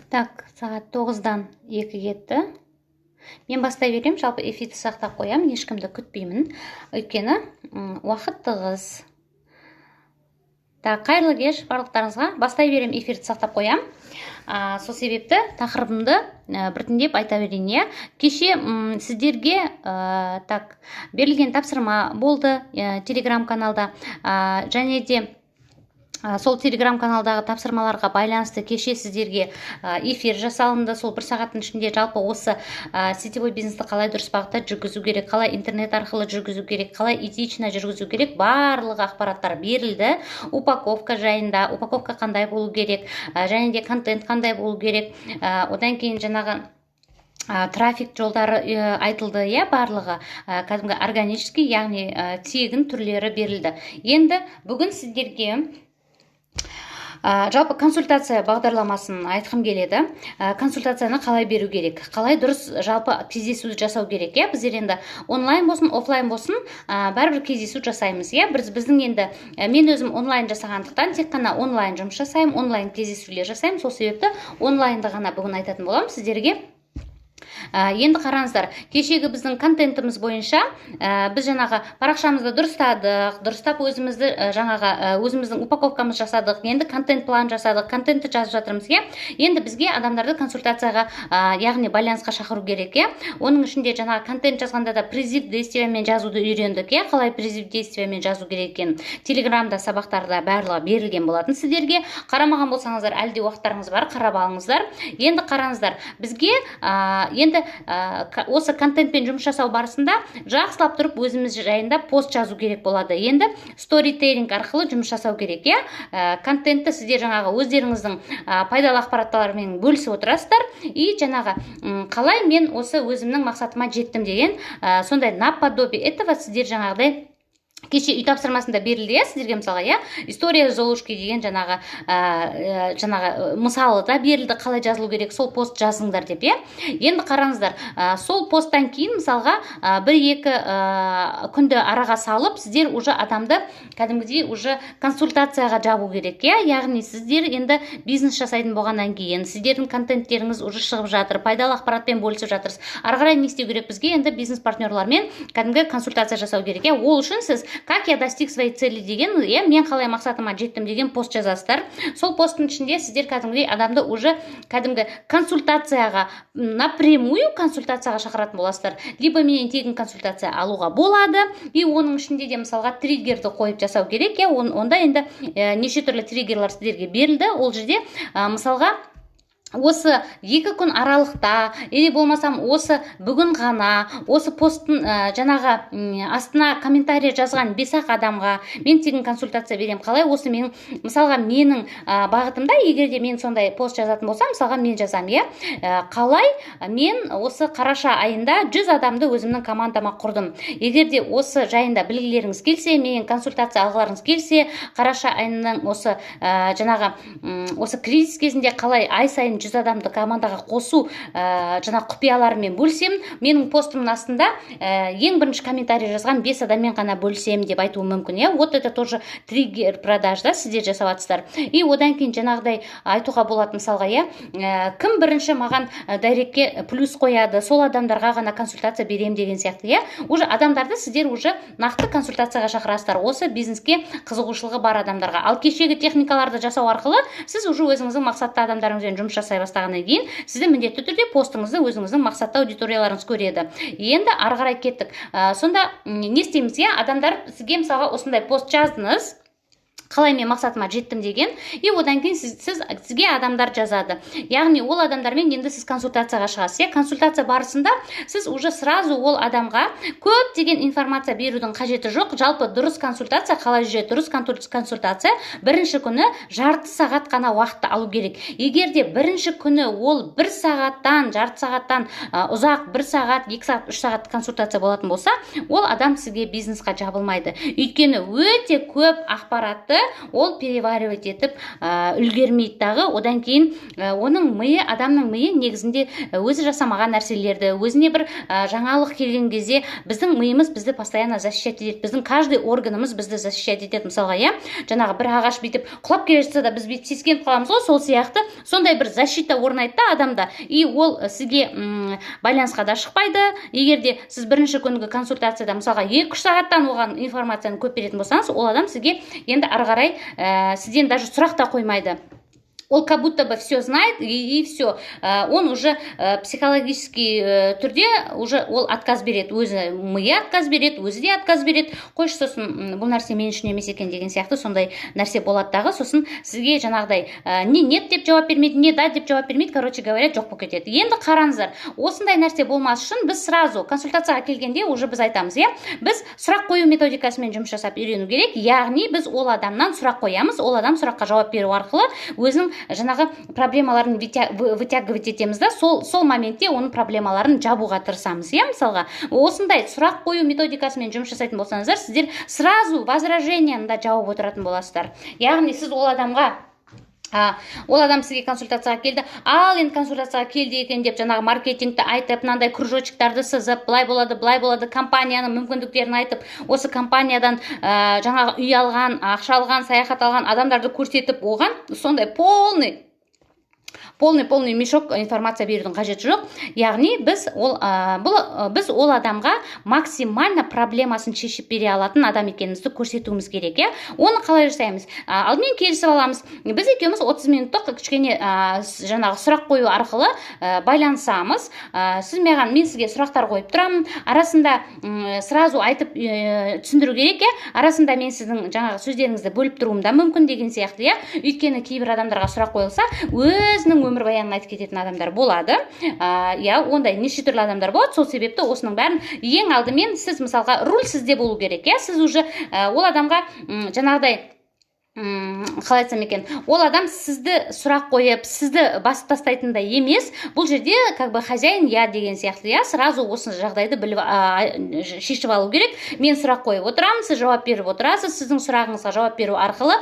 Так, сағат 9-дан 2 кетті. Мен бастай берем, жалпы эфирді сақтап қоям, ешкімді күтпеймін. Өйткені уақыт тығыз. Так, қайырлы кеш барлықтарыңызға. Бастай берем, эфирді сақтап қоям. Сол себепті тақырыбымды біртіндеп айта берейін. Кеше сіздерге берілген тапсырма болды телеграм-каналда, және де сол телеграм-каналдағы тапсырмаларға байланысты кеше сіздерге эфир жасалынды. Сол бір сағаттың ішінде жалпы осы сетевой бизнесті қалай дұрыс бағытта жүргізу керек, қалай интернет арқылы жүргізу керек, қалай этично жүргізу керек, барлық ақпараттар берілді. Упаковка жайында, упаковка қандай болу керек, және де контент қандай болу керек. Одан кейін жаңағы трафик жолдары айтылды, барлығы кәдімгі органический, яғни тегін түрлері берілді. Енді бүгін сіздерге жалпы консультация бағдарламасын айтқым келеді. Консультацияны қалай беру керек, қалай дұрыс жалпы кездесу жасау керек. Біздер енді онлайн болсын, офлайн болсын, бәрібір кездесу жасаймыз. Біздің енді мен өзім онлайн жасағандықтан тек қана онлайн жұмыс жасаймын, онлайн кездесулер жасаймын. Сол себепті онлайнды ғана бүгін айтатын боламын сіздерге. Енді қараңыздар, кешегі біздің контентіміз бойынша біз жаңағы парақшамызды дұрыстап өзіміздің упаковкамыз жасадық, енді контент план жасадық, контентті жазып жатырмыз. Енді бізге адамдарды консультацияға, яғни байланысқа шақыру керек. Оның ішінде жаңағы контент жазғанда да призыв действиямен жазуды үйрендік. Қалай призыв действиямен жазу керек екен телеграмда сабақтарда барлығы берілген болатын сіздерге. Қарамаған болсаңыздар, әлде уақыттарыңыз бар, қарап алыңыздар. Енді қараңыздар, бізге енді осы контентпен жұмыс жасау барысында жақсылап тұрып өзіміз жайында пост жазу керек болады. Енді сторителлинг арқылы жұмыс жасау керек. Контентті сіздер жаңағы өздеріңіздің пайдалы ақпараттарымен бөлісіп отырасыздар. И жаңағы қалай мен осы өзімнің мақсатыма жеттім деген сондай наподобие этого сіздер жаңағыдай кеше үй тапсырмасында берілді. Сіздерге мысалға история Золушки деген жаңағы мысалы да берілді, қалай жазылу керек, сол пост жазыңдар деп. Енді қараңыздар, сол посттан кейін мысалға бір-екі күнді араға салып, сіздер уже адамды кәдімгідей уже консультацияға жабу керек. Яғни сіздер енді бизнес жасайтын болғаннан кейін, сіздердің контенттеріңіз уже шығып жатыр, пайдалы ақпаратпен бөлісіп жатырсыз. Ары қарай не істеу керек? Бізге енді бизнес партнерлармен кәдімгі консультация жасау керек. Ол үшін сіз как я достиг своей цели деген, мен қалай мақсатыма жеттім деген пост жазасыздар. Сол посттың ішінде сіздер кәдімгідей адамды уже кәдімгі консультацияға, напрямую консультацияға шақыратын боласыздар. Либо менен тегін консультация алуға болады. И оның ішінде де мысалға триггерді қойып жасау керек. Онда енді неше түрлі триггерлер сіздерге берілді. Ол жерде мысалға осы 2 күн аралықта, или болмасам осы бүгін ғана, осы посттың жаңағы астына комментарий жазған 5-ақ адамға мен тегін консультация берем. Қалай осы менің, мысалға менің бағытымда, егер де мен сондай пост жазатын болсам, мысалға мен жазам, қалай мен осы қараша айында 100 адамды өзімнің командама құрдым. Егер де осы жайында білгілеріңіз келсе, мен консультация алғыларыңыз келсе, қараша айының осы жаңағы осы кризис кезінде қалай ай сайын 100 адамды командаға қосу жаңағы құпияларымен бөлсем, менің постымның астында ең бірінші комментарий жазған 5 адаммен ғана бөлсем деп айтуы мүмкін. Вот это тоже триггер продажда сіздер жасаватсыздар. И одан кейін жаңағыдай айтуға болады мысалға, кім бірінші маған дайректке плюс қояды, сол адамдарға ғана консультация берем деген сияқты. Уже адамдарды сіздер уже нақты консультацияға шақырасыздар, осы бизнеске қызығушылығы бар адамдарға. Ал кешегі техникаларды жасау арқылы сіз уже өзіңіздің мақсатты адамдарыңызбен жұмыс жасай бастағаннан кейін, сізді міндетті түрде постыңызды өзіңіздің мақсатты аудиторияларыңыз көреді. Енді ары қарай кеттік. Сонда не істейміз? Адамдар сізге мысалға осындай пост жаздыңыз, қалай мен мақсатыма жеттім деген, и одан кейін сізге адамдар жазады. Яғни ол адамдармен енді сіз консультацияға шығасыз. Консультация барысында сіз уже сразу ол адамға көп деген информация берудің қажеті жоқ. Жалпы дұрыс консультация қалай жүреді? Дұрыс консультация бірінші күні жарты сағат қана уақытты алу керек. Егер де бірінші күні ол 1 сағаттан, жарты сағаттан ұзақ 1 сағат, 2 сағат, 3 сағат консультация болатын болса, ол адам сізге бизнесқа жабылмайды. Өйткені өте көп ақпаратты ол переваривать етіп үлгермейді дағы. Одан кейін оның миы, адамның миы негізінде өзі жасамаған нәрселерді, өзіне бір жаңалық келген кезде біздің миымыз бізді постоянно защищать етеді. Біздің каждый органымыз бізді защищать етеді. Мысалға, жаңағы бір ағаш бүйтіп құлап келе жатса да біз бүйтіп сескеніп қаламыз ғой, сол сияқты сондай бір защита орнайды да адамда. И ол сізге байланысқа да шықпайды. Егер де сіз бірінші күнгі консультацияда мысалға 2-3 сағаттан оған информацияны көп беретін болсаңыз, ол адам сізге енді ары қарай сізден даже сұрақ та қоймайды. Он как будто бы все знает, и все. Он уже психологический түрде уже ол отказ береді. Өзі миы отказ береді, өзі де отказ береді. Қойшы, сосын бұл нәрсе мен үшін емес екен деген сияқты сондай нәрсе болады дағы. Сосын сізге жаңағыдай не нет деп жауап бермейді, не да деп жауап бермейді. Короче говоря, жоқ болып кетеді. Енді қараңыздар, осындай нәрсе болмас үшін біз сразу консультацияға келгенде уже біз айтамыз, біз сұрақ қою методикасымен жұмыс жасап үйрену керек. Яғни біз ол адамнан сұрақ қоямыз, ол адам сұраққа жауап беру арқылы өзінің жаңағы проблемаларын вытягивать етеміз да, сол моментте оның проблемаларын жабуға тырысамыз. Мысалға, осындай сұрақ қою методикасымен жұмыс жасайтын болсаңыздар, сіздер сразу возражениені да жауып отыратын боласыздар. Яғни сіз ол адамға ол адам сізге консультацияға келді, ал енді консультацияға келді екен деп жаңағы маркетингті айтып, мынандай кружочектарды сызып, былай болады, компанияның мүмкіндіктерін айтып, осы компаниядан жаңағы үй алған, ақша алған, саяхат алған адамдарды көрсетіп, оған сондай полный мешок информация берудің қажеті жоқ. Яғни біз ол адамға максимально проблемасын шешіп бере алатын адам екенімізді көрсетуіміз керек. Оны қалай жасаймыз? Алдымен келісіп аламыз. Біз екеуміз 30 минуттық кішкене жаңағы сұрақ қою арқылы байланысамыз. Мен сізге сұрақтар қойып тұрамын. Арасында сразу айтып түсіндіру керек. Арасында мен сіздің жаңағы сөздеріңізді бөліп тұруым да мүмкін деген сияқты. Өйткені кейбір адамдарға сұрақ қойылса, өзінің өмірбаянын айтып кететін адамдар болады. Ондай неше түрлі адамдар болады. Сол себепті осының бәрін ең алдымен сіз мысалға руль сізде болу керек. Сіз уже ол адамға жаңағыдай қалай айтсам екен, ол адам сізді сұрақ қойып, сізді басып тастайтындай емес. Бұл жерде как бы хозяин деген сияқты, сразу осы жағдайды біліп шешіп алу керек. Мен сұрақ қойып отырамын, сіз жауап беріп отырасыз. Сіздің сұрағыңызға жауап беру арқылы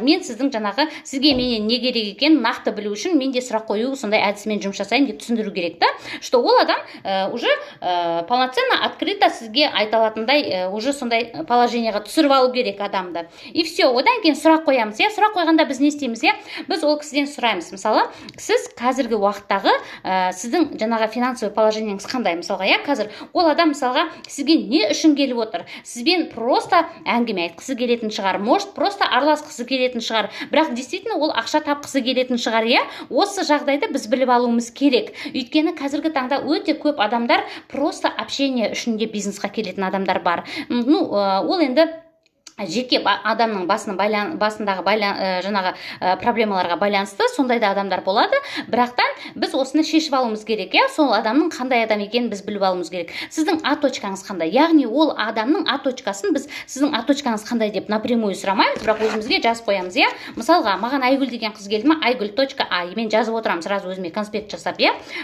мен сіздің жаңағы сізге менен не керек екенін нақты білу үшін мен де сұрақ қою сондай әдісімен жұмыс жасаймын деп түсіндіру керек та, что ол адам уже полноценно открыто сізге айта алатындай уже сондай положениеға түсіріп алу керек адамды. И все, одан кейін сұрақ қоямыз. Сұрақ қойғанда біз не істейміз? Біз ол кісіден сұраймыз. Мысалы, сіз қазіргі уақыттағы сіздің жаңағы финансовый положениеңіз қандай? Мысалға, қазір ол адам мысалға сізге не үшін келіп отыр? Сізбен просто әңгіме айтқысы келетін шығар, может, просто араласқысы келетін шығар. Бірақ действительно ол ақша тапқысы келетін шығар. Осы жағдайды біз біліп алуымыз керек. Өйткені қазіргі таңда өте көп адамдар просто общение үшін де бизнесқа келетін адамдар бар. Ол енді жеке адамның басындағы жаңағы проблемаларға байланысты сондай да адамдар болады. Бірақтан біз осыны шешіп алуымыз керек. Сол адамның қандай адам екенін біз біліп алуымыз керек. Сіздің А точкаңыз қандай? Яғни ол адамның А точкасын біз сіздің А точкаңыз қандай деп напрямую сұрамаймыз, бірақ өзімізге жазып қоямыз. Мысалға, маған Айгүл деген қыз келді ма? Айгүл.а. Мен жазып отырамын сразу өзіме конспект жасап,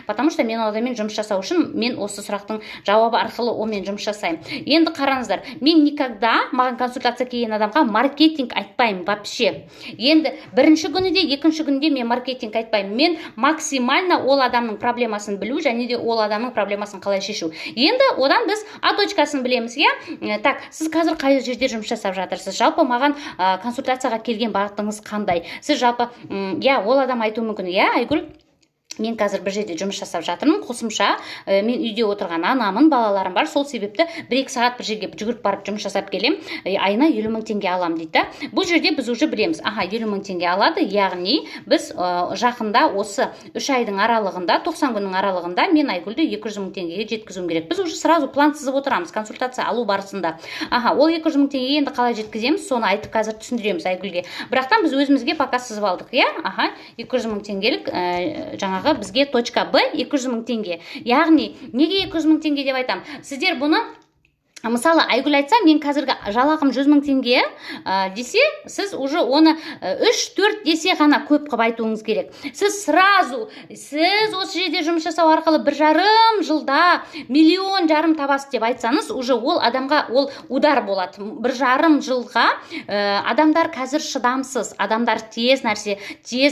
потому что мен адаммен жұмыс жасау үшін мен осы сұрақтың жауабы арқылы онымен жұмыс жасаймын. Енді қараңыздар, мен никогда маған консультация келген адамға маркетинг айтпаймын вообще. Енді бірінші күні де, екінші күнде мен маркетинг айтпаймын. Мен максимально ол адамның проблемасын білу, және де ол адамның проблемасын қалай шешу. Енді одан біз А точкасын білеміз. Так, сіз қазір қай жерде жұмыс жасап жатырсыз? Жалпы маған консультацияға келген бағытыңыз қандай? Сіз жалпы, ол адам айтуы мүмкін. Айгүл, мен қазір бір жерде жұмыс жасап жатырмын, қосымша мен үйде отырған анамын, балаларым бар, сол себепті 1-2 сағат бір жерге жүгіріп барып жұмыс жасап келем, айына 50 000 теңге алам дейді. Бұл жерде біз уже білеміз, 50 000 теңге алады, яғни біз жақында осы 3 айдың аралығында, 90 күннің аралығында мен Айгүлді 200 000 теңгеге жеткізуім керек. Біз уже сразу план сызып отырамыз консультация алу барысында. Ол 200 000 теңгеге енді қалай жеткіземіз, соны айтып қазір түсіндіреміз Айгүлге. Бірақтан біз өзімізге пока сызып алдық, 200 000 теңгелік жаңағы бізге точка Б 200 000 теңге. Яғни, неге 200 000 теңге деп айтам? Сіздер бұны мысалы Айгүл айтса, мен қазіргі жалақым 100 000 теңге десе, сіз уже оны 3-4 десе ғана көп қып айтуыңыз керек. Сіз осы жерде жұмыс жасау арқылы 1,5 жылда 1,5 миллион табасыз деп айтсаңыз, уже ол адамға ол удар болады. 1,5 жылға адамдар қазір шыдамсыз, адамдар тез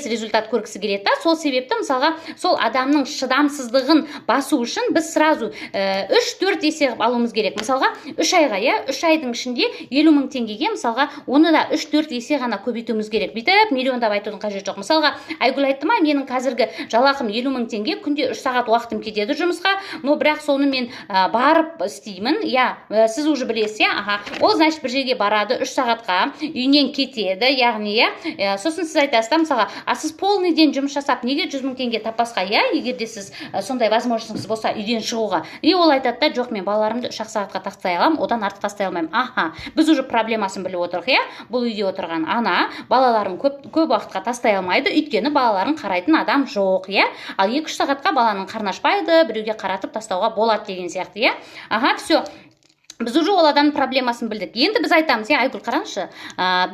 результат көргісі келеді. Сол себепті мысалға сол адамның шыдамсыздығын басу үшін біз сразу 3-4 есе алуымыз керек. Мысалға 3 айға, 3 айдың ішінде 50 000 теңгеге, мысалға, оны да 3-4 есе ғана көбейтуіміз керек. Бүйтіп миллиондап айтудың қажеті жоқ. Мысалға, Айгүл айтты ма, менің қазіргі жалақым 50 000 теңге, күнде 3 сағат уақытым кетеді жұмысқа, но бірақ соны мен барып істеймін. Сіз уже білесіз, ол значит бір жерге барады 3 сағатқа, үйінен кетеді, яғни, сосын сіз айтасыз, мысалға, сіз полный ден жұмыс жасап, неге 100 000 теңге таппасқа, егер де сіз сондай возможностыңыз болса үйден шығуға. Ол айтады да, жоқ, мен балаларымды 3 сағатқа тақтай аламын, одан артық тастай алмаймын. Біз уже проблемасын біліп отырық, бұл үйде отырған ана балаларын көп уақытқа тастай алмайды, өйткені балаларын қарайтын адам жоқ, ал 2-3 сағатқа баланың қарны ашпайды, біреуге қаратып тастауға болады деген сияқты, все. Біз уже ол адамның проблемасын білдік. Енді біз айтамыз, Айгүл қараңызшы,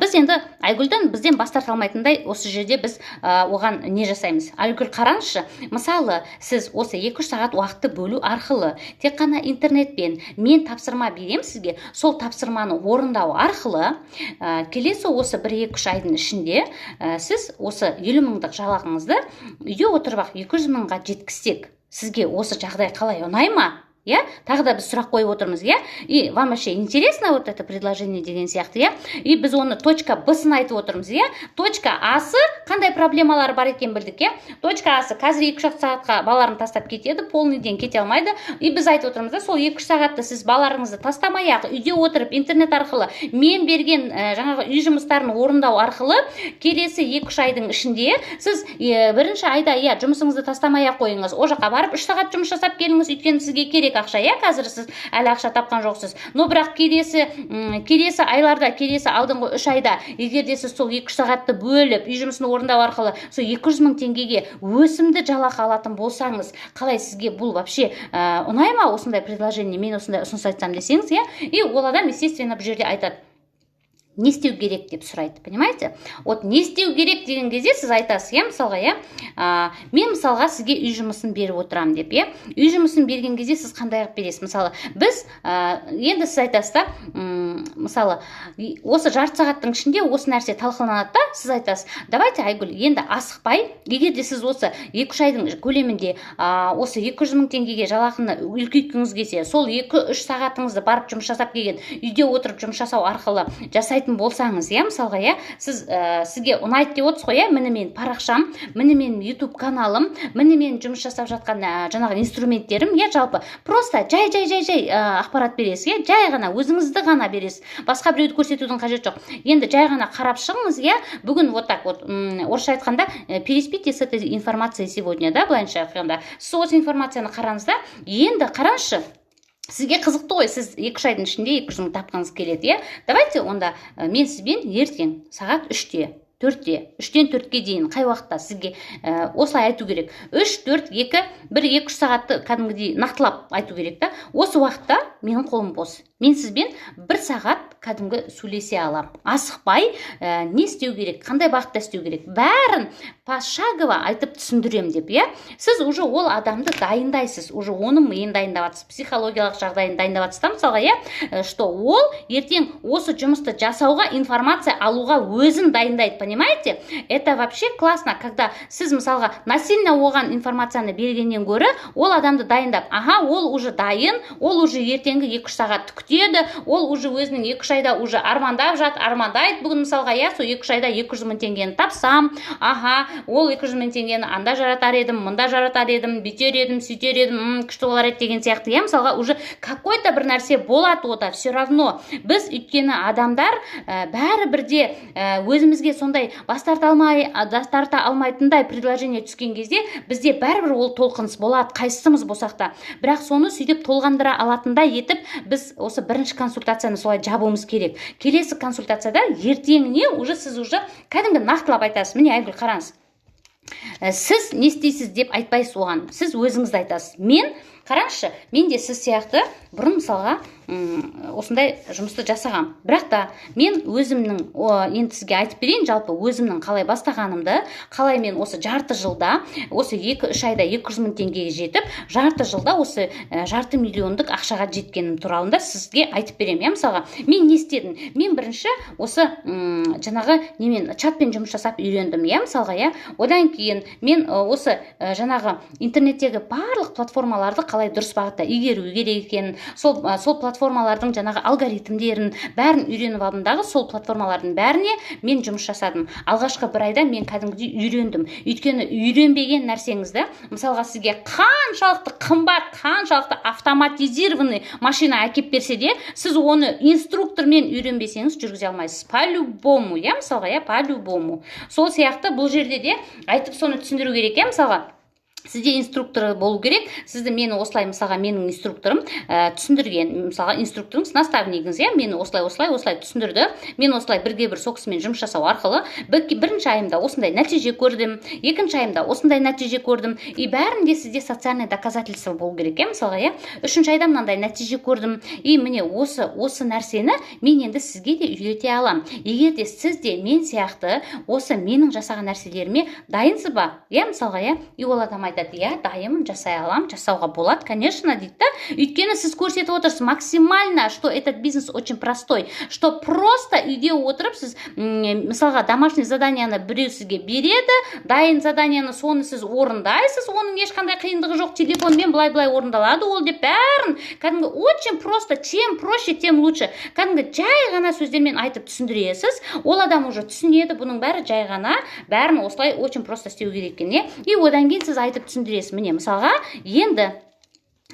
біз енді Айгүлден бізден бас тарта алмайтындай осы жерде біз оған не жасаймыз? Айгүл қараңызшы, мысалы, сіз осы 2-3 сағат уақытты бөлу арқылы тек қана интернетпен мен тапсырма берем сізге, сол тапсырманы орындау арқылы келесі осы 1-2-3 айдың ішінде сіз осы 50 000-дық жалақыңызды үйде отырып 200 000-ға жеткізсек, сізге осы жағдай қалай, ұнай ма? Тағы да біз сұрақ қойып отырмыз, и вам вообще интересно вот это предложение деген сияқты, и біз оны точка Б-сын айтып отырмыз, точка А-сы қандай проблемалары бар екен білдік, точка А-сы қазір 2-3 сағатқа балаларын тастап кетеді, полный ден кете алмайды, и біз айтып отырмыз, сол 2-3 сағатты сіз балаларыңызды тастамай-ақ, үйде отырып интернет арқылы мен берген жаңағы үй жұмыстарын орындау арқылы келесі 2-3 айдың ішінде сіз бірінші айда жұмысыңызды тастамай-ақ қойыңыз, о жаққа барып 3 сағат жұмыс жасап келіңіз, өйткені сізге керек ақша, қазір сіз әлі ақша тапқан жоқсыз. Но бірақ келесі айларда, келесі алдыңғы 3 айда, егер де сіз сол 2 сағатты бөліп, үй жұмысын орындау арқылы сол 200 000 теңгеге өсімді жалақы алатын болсаңыз, қалай сізге бұл вообще ұнай ма осындай предложение, мен осындай ұсыныс айтсам десеңіз, и ол адам естественно бұл жерде айтады, не істеу керек деп сұрайды, понимаете? Не істеу керек деген кезде сіз айтасыз, мысалға, мен мысалға сізге үй жұмысын беріп отырам деп, үй жұмысын берген кезде сіз қандай бересіз? Мысалы, біз енді сіз айтасыз да, мысалы, осы жарты сағаттың ішінде осы нәрсе талқыланады да, сіз айтасыз, давайте, Айгүл, енді асықпай, егер де сіз осы 2-3 айдың көлемінде осы 200 000 теңгеге жалақыны үлкейткіңіз келсе, сол 2-3 сағатыңызды барып жұмыс жасап келген, үйде отырып жұмыс жасау арқылы жасайтын болсаңыз, мысалға, сізге ұнайды деп отырсыз ғой, міне мен парақшам, міне мен YouTube каналым, міне мен жұмыс жасап жатқан жаңағы инструменттерім, жалпы просто жай ақпарат бересіз, жай ғана өзіңізді ғана бересіз, басқа біреуді көрсетудің қажеті жоқ. Енді жай ғана қарап шығыңыз, бүгін вот так вот, орысша айтқанда, переспите с этой информацией сегодня, былайша айтқанда, сіз осы информацияны қараңыз да, енді қараңызшы, сізге қызықты ғой, сіз 2-3 айдың ішінде 200 000 тапқыңыз келеді, давайте онда мен сізбен ертең сағат 3-те, 3-тен 4-ке дейін қай уақытта сізге осылай айту керек, 3-4, 1-2-3 сағатты кәдімгідей нақтылап айту керек та, осы уақытта менің қолым бос, мен сізбен 1 сағат кәдімгі сөйлесе алам, асықпай не істеу керек, қандай бағытта істеу керек, бәрін пошагово айтып түсіндірем деп, сіз уже ол адамды дайындайсыз, уже оның миын дайындаватсыз, психологиялық жағдайын дайындаватсыз, мысалға, что ол ертең осы жұмысты жасауға, информация алуға өзін дайындайды, понимаете? Это вообще классно, когда сіз мысалға насильно оған информацияны бергеннен гөрі, ол адамды дайындап, ол уже дайын, ол уже ертеңгі 2-3 сағат күтеді, ол уже өзінің 2-3 айда уже армандап армандайды бүгін мысалға, сол 2-3 айда 200 мың теңгені тапсам, ол 200 мың теңгені анда жаратар едім, мында жаратар едім, бүйтер едім, сөйтер едім, күшті болар еді деген сияқты, мысалға уже какой-то бір нәрсе болады ода. Все равно біз өйткені адамдар бәрі бірде өзімізге сондай бас тарта алмайтындай предложение түскен кезде бізде бәрібір ол толқыныс болады, қайсымыз болсақ та. Бірақ соны сөйтіп толғандыра алатындай етіп біз осы бірінші консультацияны солай жабуымыз керек. Келесі консультацияда ертеңіне уже сіз уже кәдімгі нақтылап айтасыз. Міне Айгүл, қараңыз. Сіз не істейсіз деп айтпайсыз оған. Сіз өзіңізді айтасыз. Қараңызшы, мен де сіз сияқты бұрын мысалға осындай жұмысты жасағам. Бірақ та мен өзімнің, енді сізге айтып берейін, жалпы өзімнің қалай бастағанымды, қалай мен осы жарты жылда, осы 2-3 айда 200 мың теңгеге жетіп, жарты жылда осы жарты миллиондық ақшаға жеткенім туралында сізге айтып беремін. Мысалға, мен не істедім? Мен бірінші осы жаңағы немен чатпен жұмыс жасап үйрендім. Мысалға, одан кейін мен осы жаңағы интернеттегі барлық платформаларды қалай дұрыс бағытта игеру керек екенін, сол платформалардың жаңағы алгоритмдерін бәрін үйреніп алдымдағы, сол платформалардың бәріне мен жұмыс жасадым. Алғашқы бір айда мен кәдімгідей үйрендім. Өйткені үйренбеген нәрсеңізді, мысалға сізге қаншалықты қымбат, қаншалықты автоматизированный машина әкеп берсе де, сіз оны инструктормен үйренбесеңіз жүргізе алмайсыз. По-любому, мысалға, по-любому. Сол сияқты бұл жерде де айтып соны түсіндіру керек, мысалға. Сізде инструктор болу керек. Сізді мені осылай, мысалға, менің инструкторым түсіндірген, мысалға, инструкторыңыз, наставнигіңіз, мені осылай түсіндірді. Мен осылай бірге бір сокысымен жұмыс жасау арқылы бірінші айымда осындай нәтиже көрдім, екінші айымда осындай нәтиже көрдім. И бәрінде сізде социальный доказательство болу керек, мысалға, үшінші айда мынандай нәтиже көрдім. И міне осы нәрсені мен енді сізге де үйрете алам. Егер де сіз де мен сияқты осы менің жасаған нәрселеріме дайынсыз ба? Мысалға, и ол адам дайымын, жасай алам, жасауға болады, конечно, дейді да. Өйткені сіз көрсетіп отырсыз максимально, что этот бизнес очень простой, что просто үйде отырып сіз, мысалға, домашний заданияны біреу сізге береді, дайын заданияны соны сіз орындайсыз, оның ешқандай қиындығы жоқ, телефонмен былай орындалады ол деп бәрін, кәдімгі очень просто, чем проще, тем лучше. Кәдімгі жай ғана сөздермен айтып түсіндіресіз, ол адам уже түсінеді, бұның бәрі жай ғана, бәрін осылай очень просто істеу керек екен, и одан кейін сіз айтып түсіндіресіз. Міне, мысалға, енді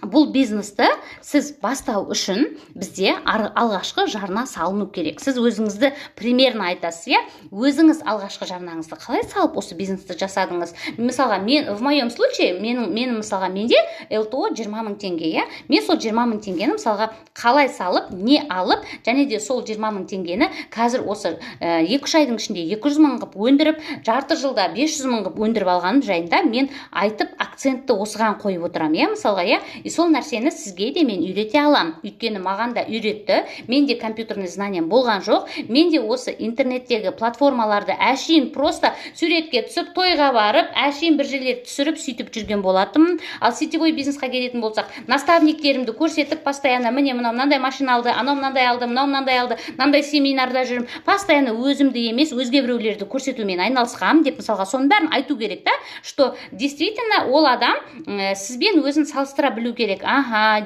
бұл бизнесті сіз бастау үшін бізде алғашқы жарна салыну керек. Сіз өзіңізді примерно айтасыз, өзіңіз алғашқы жарнаңызды қалай салып осы бизнесті жасадыңыз? Мысалға, в моем случае, менің мысалға, менде ЛТО 20 мың теңге, мен сол 20 мың теңгені мысалға қалай салып, не алып, және де сол 20 мың теңгені қазір осы 2-3 айдың ішінде 200 мың қып өндіріп, жарты жылда 500 мың қып өндіріп алғаным жайында мен айтып акцентті осыған қойып отырам, мысалға, сол нәрсені сізге де мен үйрете алам. Өйткені маған да үйретті. Менде компьютерный знанием болған жоқ. Менде осы интернеттегі платформаларды әшейін просто суретке түсіп, тойға барып, әшейін бір жерлерді түсіріп, сөйтіп жүрген болатым. Ал сетевой бизнесқа келетін болсақ, наставниктерімді көрсетіп, постоянно міне мынандай машина алды, анау мынандай алды, мынау мынандай алды, мынандай семинарда жүрім. Постоянно өзімді емес, өзге біреулерді көрсетумен айналысқам деп, мысалға, соның бәрін айту керек та, что действительно ол адам сізбен өзін салыстыра білу керек.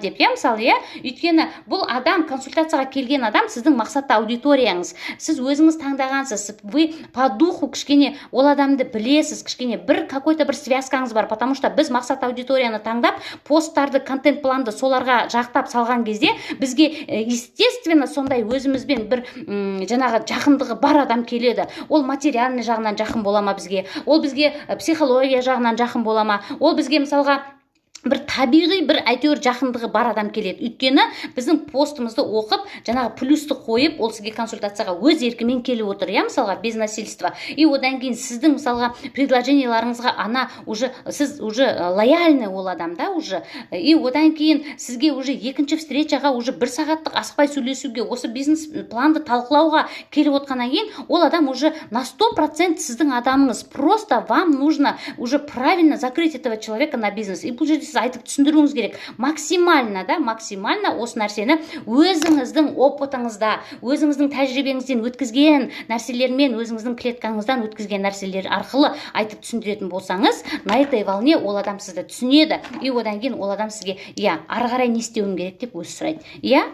Деп, мысалы, өйткені бұл адам, консультацияға келген адам, сіздің мақсатты аудиторияңыз. Сіз өзіңіз таңдағансыз, вы по духу кішкене ол адамды білесіз, кішкене какой-то бір связкаңыз бар, потому что біз мақсатты аудиторияны таңдап, посттарды, контент планды соларға жақтап салған кезде, бізге естественно сондай өзімізбен бір жаңағы жақындығы бар адам келеді. Ол материальный жағынан жақын бола ма бізге, ол бізге психология жағынан жақын бола ма, ол бізге мысалға бір табиғи бір әйтеуір жақындығы бар адам келеді. Өйткені біздің постымызды оқып, жаңағы плюсты қойып, ол сізге консультацияға өз еркімен келіп отыр, мысалға, без насильства. И одан кейін сіздің мысалға предложенияларыңызға сіз уже лояльный ол адамда уже. И одан кейін сізге уже екінші встречаға уже 1 сағаттық асықпай сөйлесуге, осы бизнес планды талқылауға келіп отқаннан кейін, ол адам уже на 100% сіздің адамыңыз. Просто вам нужно уже правильно закрыть этого человека на бизнес. И бұл жерде сіз айтып түсіндіруіңіз керек. Максимально осы нәрсені өзіңіздің опытыңызда, өзіңіздің тәжірибеңізден өткізген нәрселермен, өзіңіздің клеткаңыздан өткізген нәрселер арқылы айтып түсіндіретін болсаңыз, на этой волне ол адам сізді түсінеді, и одан кейін ол адам сізге, ары қарай не істеуім керек деп өзі сұрайды.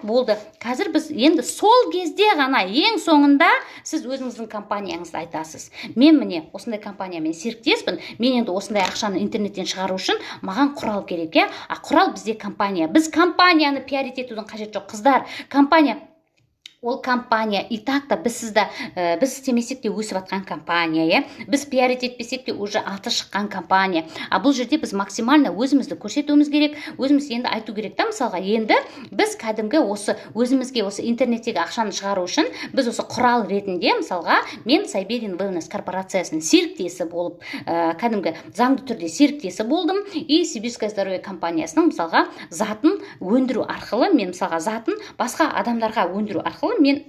Болды. Қазір біз енді сол кезде ғана ең соңында сіз өзіңіздің компанияңызды айтасыз. Мен міне осындай компаниямен серіктеспін, мен енді осындай ақшаны интернеттен шығару үшін маған құрал керек, құрал бізде компания. Біз компанияны пиарить етудің қажет жоқ, қыздар. Ол компания, и так-то біз істемесек те өсіп атқан компания, біз пиарить етпесек те уже аты шыққан компания. Бұл жерде біз максимально өзімізді көрсетуіміз керек, өзіміз енді айту керек та, мысалға, енді біз кәдімгі өзімізге осы интернеттегі ақшаны шығару үшін біз осы құрал ретінде, мысалға, мен Сайберин Wellness корпорациясының серіктесі болып, кәдімгі заңды түрде серіктесі болдым, и Сибирское здоровье компаниясының, мысалға, затын өндіру арқылы, мен мысалға затын басқа адамдарға өндіру арқылы мен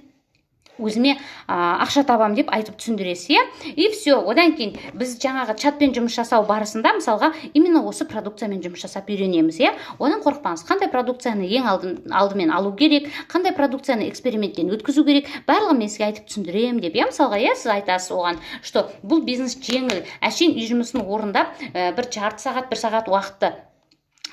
өзіме ақша табам деп айтып түсіндіресіз, и все. Одан кейін біз жаңағы чатпен жұмыс жасау барысында, мысалға, именно осы продукциямен жұмыс жасап үйренеміз, Одан қорықпаңыз. Қандай продукцияны ең алдымен алу керек, қандай продукцияны эксперименттен өткізу керек, барлығын мен сізге айтып түсіндірем деп, мысалға, сіз айтасыз оған, что бұл бизнес жеңіл, әшейін үй жұмысын орындап, бір жарты сағат, бір сағат уақытты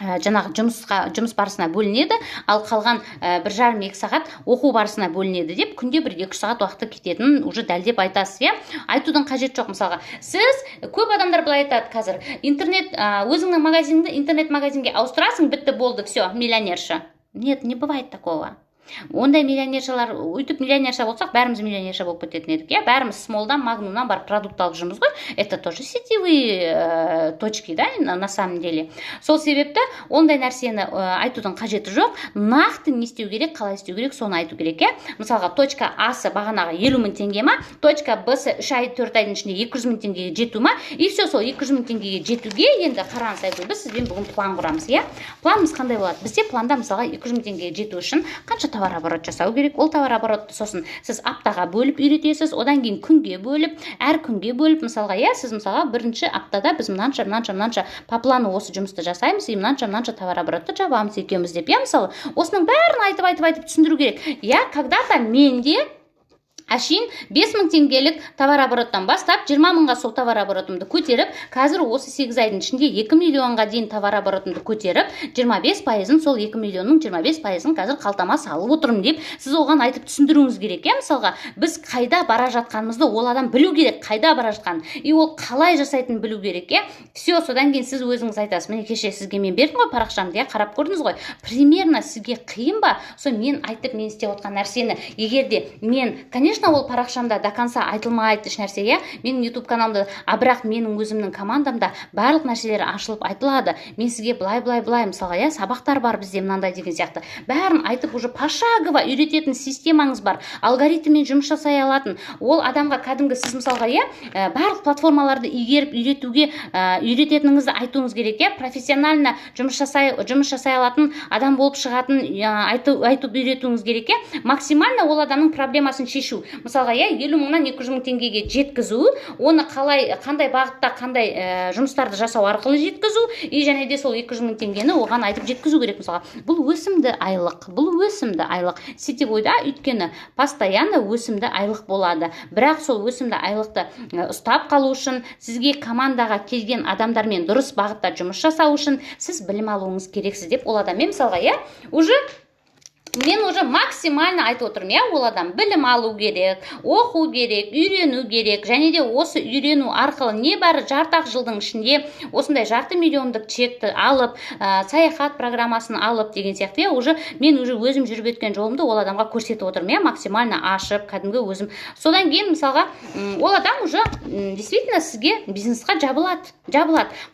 жаңағы жұмыс барысына бөлінеді, ал қалған 1,5-2 сағат оқу барысына бөлінеді деп, күнде 1-2 сағат уақыты кететінін уже дәлдеп айтасыз, айтудың қажет жоқ. Мысалға, сіз көп адамдар былай айтады қазір, өзіңнің магазиніңді интернет-магазинге ауыстырасың, бітті, болды, все, миллионерша. Нет, не бывает такого. Ондай миллионершалар, өйтіп миллионерша болсақ, бәріміз миллионерша болып кететін едік, бәріміз смолдан, магнумнан барып продукт алып жүрміз ғой. Это тоже сетевые точки, на самом деле. Сол себепті ондай нәрсені айтудың қажеті жоқ. Нақты не істеу керек, қалай істеу керек, соны айту керек, Мысалға, точка А-сы бағанағы 50 мың теңге ма, точка Б-сы 3 ай 4 айдың ішінде 200 мың теңгеге жету ма, и все, сол 200 мың теңгеге жетуге енді қараңыз, Айгүл, біз сізбен бүгін план құрамыз, Планымыз қандай болады? Бізде планда, мысалға, 200 мың теңгеге жету үшін қанша товар оборот жасау керек. Ол товар оборотты сосын сіз аптаға бөліп үйретесіз, одан кейін күнге бөліп, әр күнге бөліп, мысалға, сіз мысалға бірінші аптада біз мынанша по плану осы жұмысты жасаймыз, и мынанша товар оборотты жабамыз екеуміз деп, мысалы, осының бәрін айтып түсіндіру керек. Когда-то менде әшейін 5 мың теңгелік товар обороттан бастап 20 мыңға сол товар оборотымды көтеріп, қазір осы 8 айдың ішінде 2 миллионға дейін товар оборотымды көтеріп, 25%-ын, сол 2 миллионның 25%-ын қазір қалтама салып отырмын деп, сіз оған айтып түсіндіруіңіз керек, мысалға, біз қайда бара жатқанымызды ол адам білу керек, қайда бара жатқанын, и ол қалай жасайтынын білу керек, Все, содан кейін сіз өзіңіз айтасыз, міне кеше сізге мен бердім ғой парақшамды, қарап көрдіңіз ғой. Примерно сізге қиын ба? Сол мен айтып, мен істеп отқан нәрсені, егерде мен, конечно, ол парақшамда до конца айтылмайды еш нәрсе, менің YouTube каналымда, бірақ менің өзімнің командамда барлық нәрселер ашылып айтылады. Мен сізге былай, мысалға, сабақтар бар бізде мынандай деген сияқты. Бәрін айтып уже пошагово үйрететін системаңыз бар. Алгоритммен жұмыс жасай алатын. Ол адамға кәдімгі сіз мысалға, барлық платформаларды игеріп үйрететініңізді айтуыңыз керек, профессионально жұмыс жасай алатын адам болып шығатын айтып үйретуіңіз керек, максимально ол адамның проблемасын шешу. Мысалға, 50 мыңнан 200 мың теңгеге жеткізу, оны қандай бағытта, қандай жұмыстарды жасау арқылы жеткізу, и және де сол 200 мың теңгені оған айтып жеткізу керек. Мысалға, бұл өсімді айлық. Сетевойда өйткені постоянно өсімді айлық болады. Бірақ сол өсімді айлықты ұстап қалу үшін, сізге командаға келген адамдармен дұрыс бағытта жұмыс жасау үшін сіз білім алуыңыз керексіз деп, ол адаммен мысалға, мен уже максимально айтып отырмын, ол адам білім алу керек, оқу керек, үйрену керек, және де осы үйрену арқылы небәрі жарты жылдың ішінде осындай 500 миллиондық чекті алып, саяхат программасын алып деген сияқты, уже мен өзім жүріп өткен жолымды ол адамға көрсетіп отырмын, максимально ашып, кәдімгі өзім. Содан кейін мысалға, ол адам уже действительно сізге бизнесқа жабылады.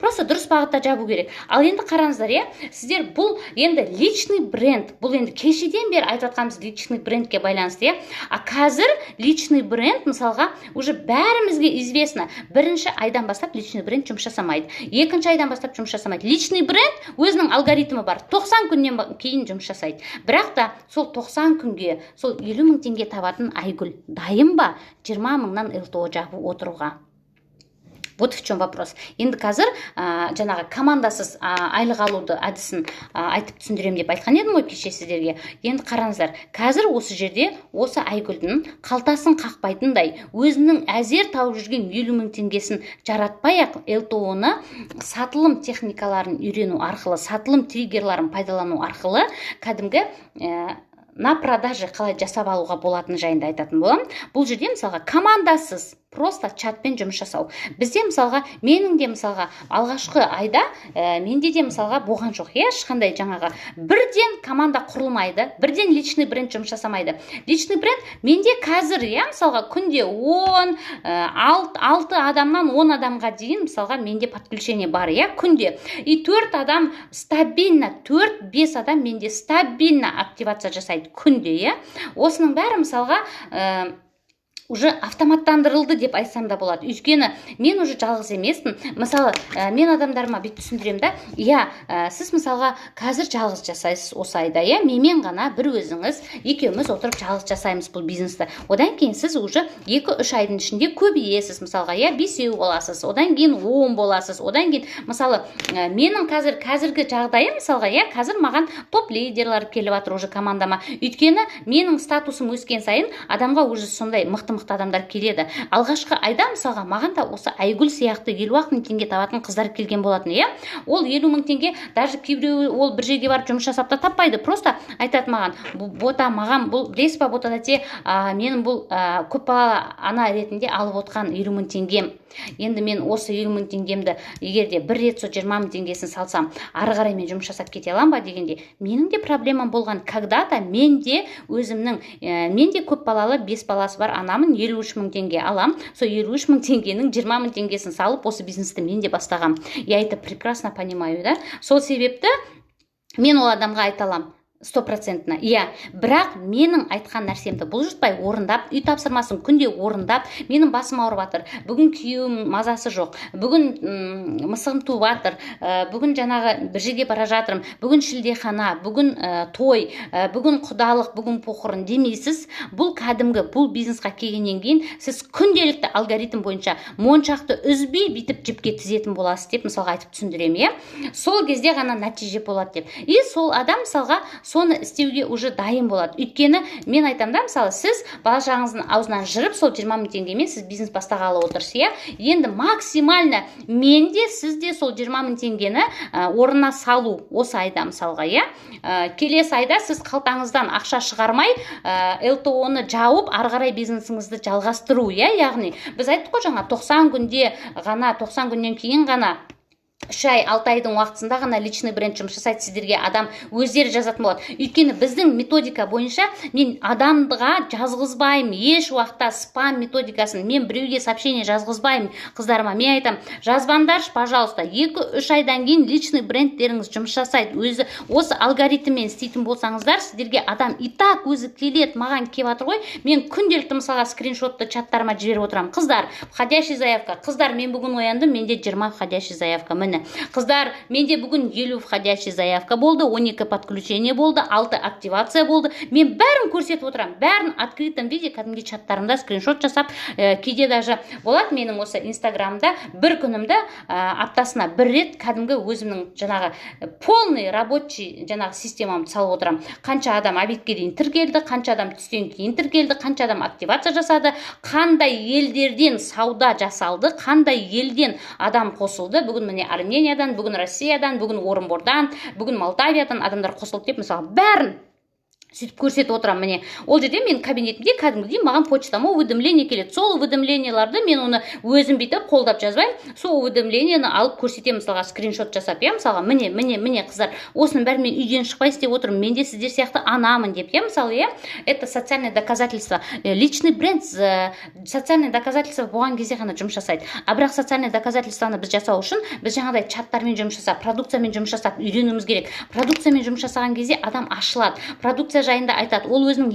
Просто дұрыс бағытта жабу керек. Ал енді қараңыздар, сіздер бұл енді личный бренд, бұл енді кешеден бері айтып жатқанымыз личный брендке байланысты, а қазір личный бренд мысалға уже бәрімізге известно. Бірінші айдан бастап личный бренд жұмыс жасамайды. Екінші айдан бастап жұмыс жасамайды. Личный бренд өзінің алгоритмі бар. 90 күннен кейін жұмыс жасайды. Бірақ та сол 90 күнге сол 50 мың теңге табатын Айгүл дайын ба 20 мыңнан ЛТО жабу отыруға? Вот в чем вопрос. Енді қазір жаңағы командасыз айлық алуды әдісін айтып түсіндірем деп айтқан едім ғой кеше сіздерге. Енді қараңыздар, қазір осы жерде осы Айгүлдің қалтасын қақпайтындай өзінің әзер тауып жүрген 50 мың теңгесін жаратпай-ақ ЛТО-ны сатылым техникаларын үйрену арқылы, сатылым триггерларын пайдалану арқылы кәдімгі на продаже қалай жасап алуға болатыны жайында айтатын боламын. Бұл жерде мысалға командасыз просто чатпен жұмыс жасау. Бізде мысалға, менің де мысалға алғашқы айда менде де мысалға болған жоқ. Ешқандай жаңағы бірден команда құрылмайды, бірден личный бренд жұмыс жасамайды. Личный бренд менде қазір мысалға күнде 6 адамнан 10 адамға дейін мысалға менде подключение бар, күнде. И 4 адам стабильно, 4-5 адам менде стабильно активация жасайды күнде, Осының бәрі мысалға уже автоматтандырылды деп айтсам да болады. Өйткені мен уже жалғыз емеспін. Мысалы, мен адамдарыма бүйтіп түсіндірем да, сіз мысалға қазір жалғыз жасайсыз осы айда, менімен ғана бір өзіңіз, екеуміз отырып жалғыз жасаймыз бұл бизнесті. Одан кейін сіз уже 2-3 айдың ішінде көбейесіз, мысалға, 5 боласыз, одан кейін 10 боласыз, одан кейін мысалы, менің қазіргі жағдайым мысалға, қазір маған топ лидерлар келіп жатыр уже командама. Өйткені менің статусым өскен сайын адамға уже сондай мықты адамдар келеді. Алғашқы айда мысалға маған да осы Айгүл сияқты 50 мың теңге табатын қыздар келген болатын, Ол 50 мың теңге даже кейбіреуі ол бір жерге барып жұмыс жасап та таппайды. Просто айтады маған, бота маған бұл білесіз ба, ботада те менің бұл көпбалалы ана ретінде алып отқан 50 мың теңгем. Енді мен осы 50 мың теңгемді егерде бір рет со 20 мың теңгесін салсам, ары қарай мен жұмыс жасап кете алам ба дегенде, менің де проблемам болған. Когда-то менде көпбалалы 5 баласы бар анамын, 53 мың теңге алам. Сол 53 мың теңгенің 20 мың теңгесін салып, осы бизнесті мен де бастағам. Я это прекрасно понимаю, да? Сол себепті мен ол адамға айталам. 100%. Бірақ менің айтқан нәрсемді бұлжытпай орындап, үй тапсырмасын күнде орындап, менің басым ауырып жатыр. Бүгін күйеуім мазасы жоқ. Бүгін мысығым туып жатыр. Бүгін жаңағы бір жерге бара жатырмын. Бүгін шілдехана, бүгін той, бүгін құдалық, бүгін похорон демейсіз. Бұл кәдімгі, бұл бизнесқа келгеннен кейін сіз күнделікті алгоритм бойынша моншақты үзбей бүйтіп жіпке тізетін боласыз деп мысалға айтып түсіндірем, Сол кезде ғана нәтиже болады деп. И сол адам мысалға соны істеуге уже дайын болады. Өйткені мен айтам да, мысалы, сіз бала шағаңыздың аузынан жырып, сол 20 мың теңгемен сіз бизнес бастағалы отырсыз, Енді максимально менде сізде сол 20 мың теңгені орнына салу осы айда мысалға, Келесі айда сіз қалтаңыздан ақша шығармай, ЛТО-ны жауып, ары қарай бизнесіңізді жалғастыру, Яғни біз айттық қой жаңа 90 күннен кейін ғана 3 ай, 6 айдың уақытысында ғана личный бренд жұмыс жасайды, сіздерге адам өздері жазатын болады. Өйткені біздің методика бойынша мен адамға жазғызбаймын, еш уақытта спам методикасын, мен біреуге сообщение жазғызбаймын қыздарыма. Мен айтам, жазбаңдаршы, пожалуйста, 2-3 айдан кейін личный брендтеріңіз жұмыс жасайды. Өзі осы алгоритммен істейтін болсаңыздар, сіздерге адам и так өзі келеді, маған келіп жатыр ғой. Мен күнделікті мысалға скриншотты чаттарыма жіберіп отырамын. Қыздар, входящий заявка. Қыздар, мен бүгін ояндым, менде 20 входящий заявка. Қыздар, менде бүгін 50 входящий заявка болды, 12 подключение болды, 6 активация болды. Мен бәрін көрсетіп отырам, бәрін открытым виде, кәдімгі чаттарымда скриншот жасап, кейде даже болады менің осы инстаграмда бір күнімді аптасына бір рет кәдімгі өзімнің жаңағы полный рабочий жаңағы системамды салып отырам. Қанша адам обедке дейін тіркелді, қанша адам түстен кейін тіркелді, қанша адам активация жасады, қандай елдерден сауда жасалды, қандай елден адам қосылды. Бүгін міне Армениядан, бүгін Россиядан, бүгін Орынбордан, бүгін Молдавиядан адамдар қосылды деп мысалы бәрін сөйтіп көрсетіп отырам. Міне ол жерде мен кабинетімде кәдімгідей маған почтама уведомление келеді. Сол уведомленияларды мен оны өзім бүйтіп қолдап жазбаймын. Сол уведомлениені алып көрсетемін, мысалға скриншот жасап, мысалға міне қыздар, осының бәрін мен үйден шықпай істеп отырмын. Менде сіздер сияқты анамын деп, мысалы, это социальное доказательство. Личный бренд, социальное доказательство болған кезде ғана жұмыс жасайды. А бірақ социальное доказательствоны біз жасау үшін біз жаңағыдай чаттармен жұмыс жасап, продукциямен жұмыс жасап үйренуіміз керек. Продукциямен жұмыс жасаған кезде адам ашылады. Продукция жайында айтады. Ол өзінің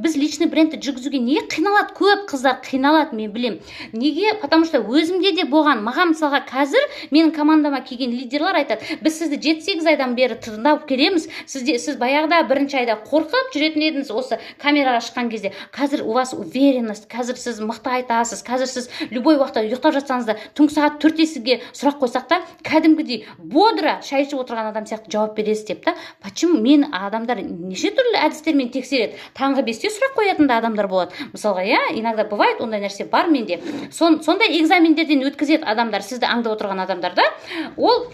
біз личный брендті жүргізуге неге қиналады? Көп қыздар қиналады, мен білем. Неге? Потому что өзімде де болған. Маған мысалға қазір менің командама келген лидерлар айтады, біз сізді 7-8 айдан бері тыңдап келеміз. Сіз баяғыда бірінші айда қорқып жүретін едіңіз осы камераға шыққан кезде. Қазір у вас уверенность, қазір сіз мықты айтасыз, қазір сіз любой уақытта ұйықтап жатсаңыз да түнгі сағат 4-те сізге сұрақ қойсақ та кәдімгідей бодро шай ішіп отырған адам сияқты жауап бересіз деп та. Почему? Мен адамдар неше түрлі әдістермен тексереді. Таңғы 5-те сұрақ қоятын да адамдар болады. Мысалға, иногда бывает, ондай нәрсе бар менде. Сондай экзамендерден өткізеді адамдар, сізді аңдап отырған адамдарда. Ол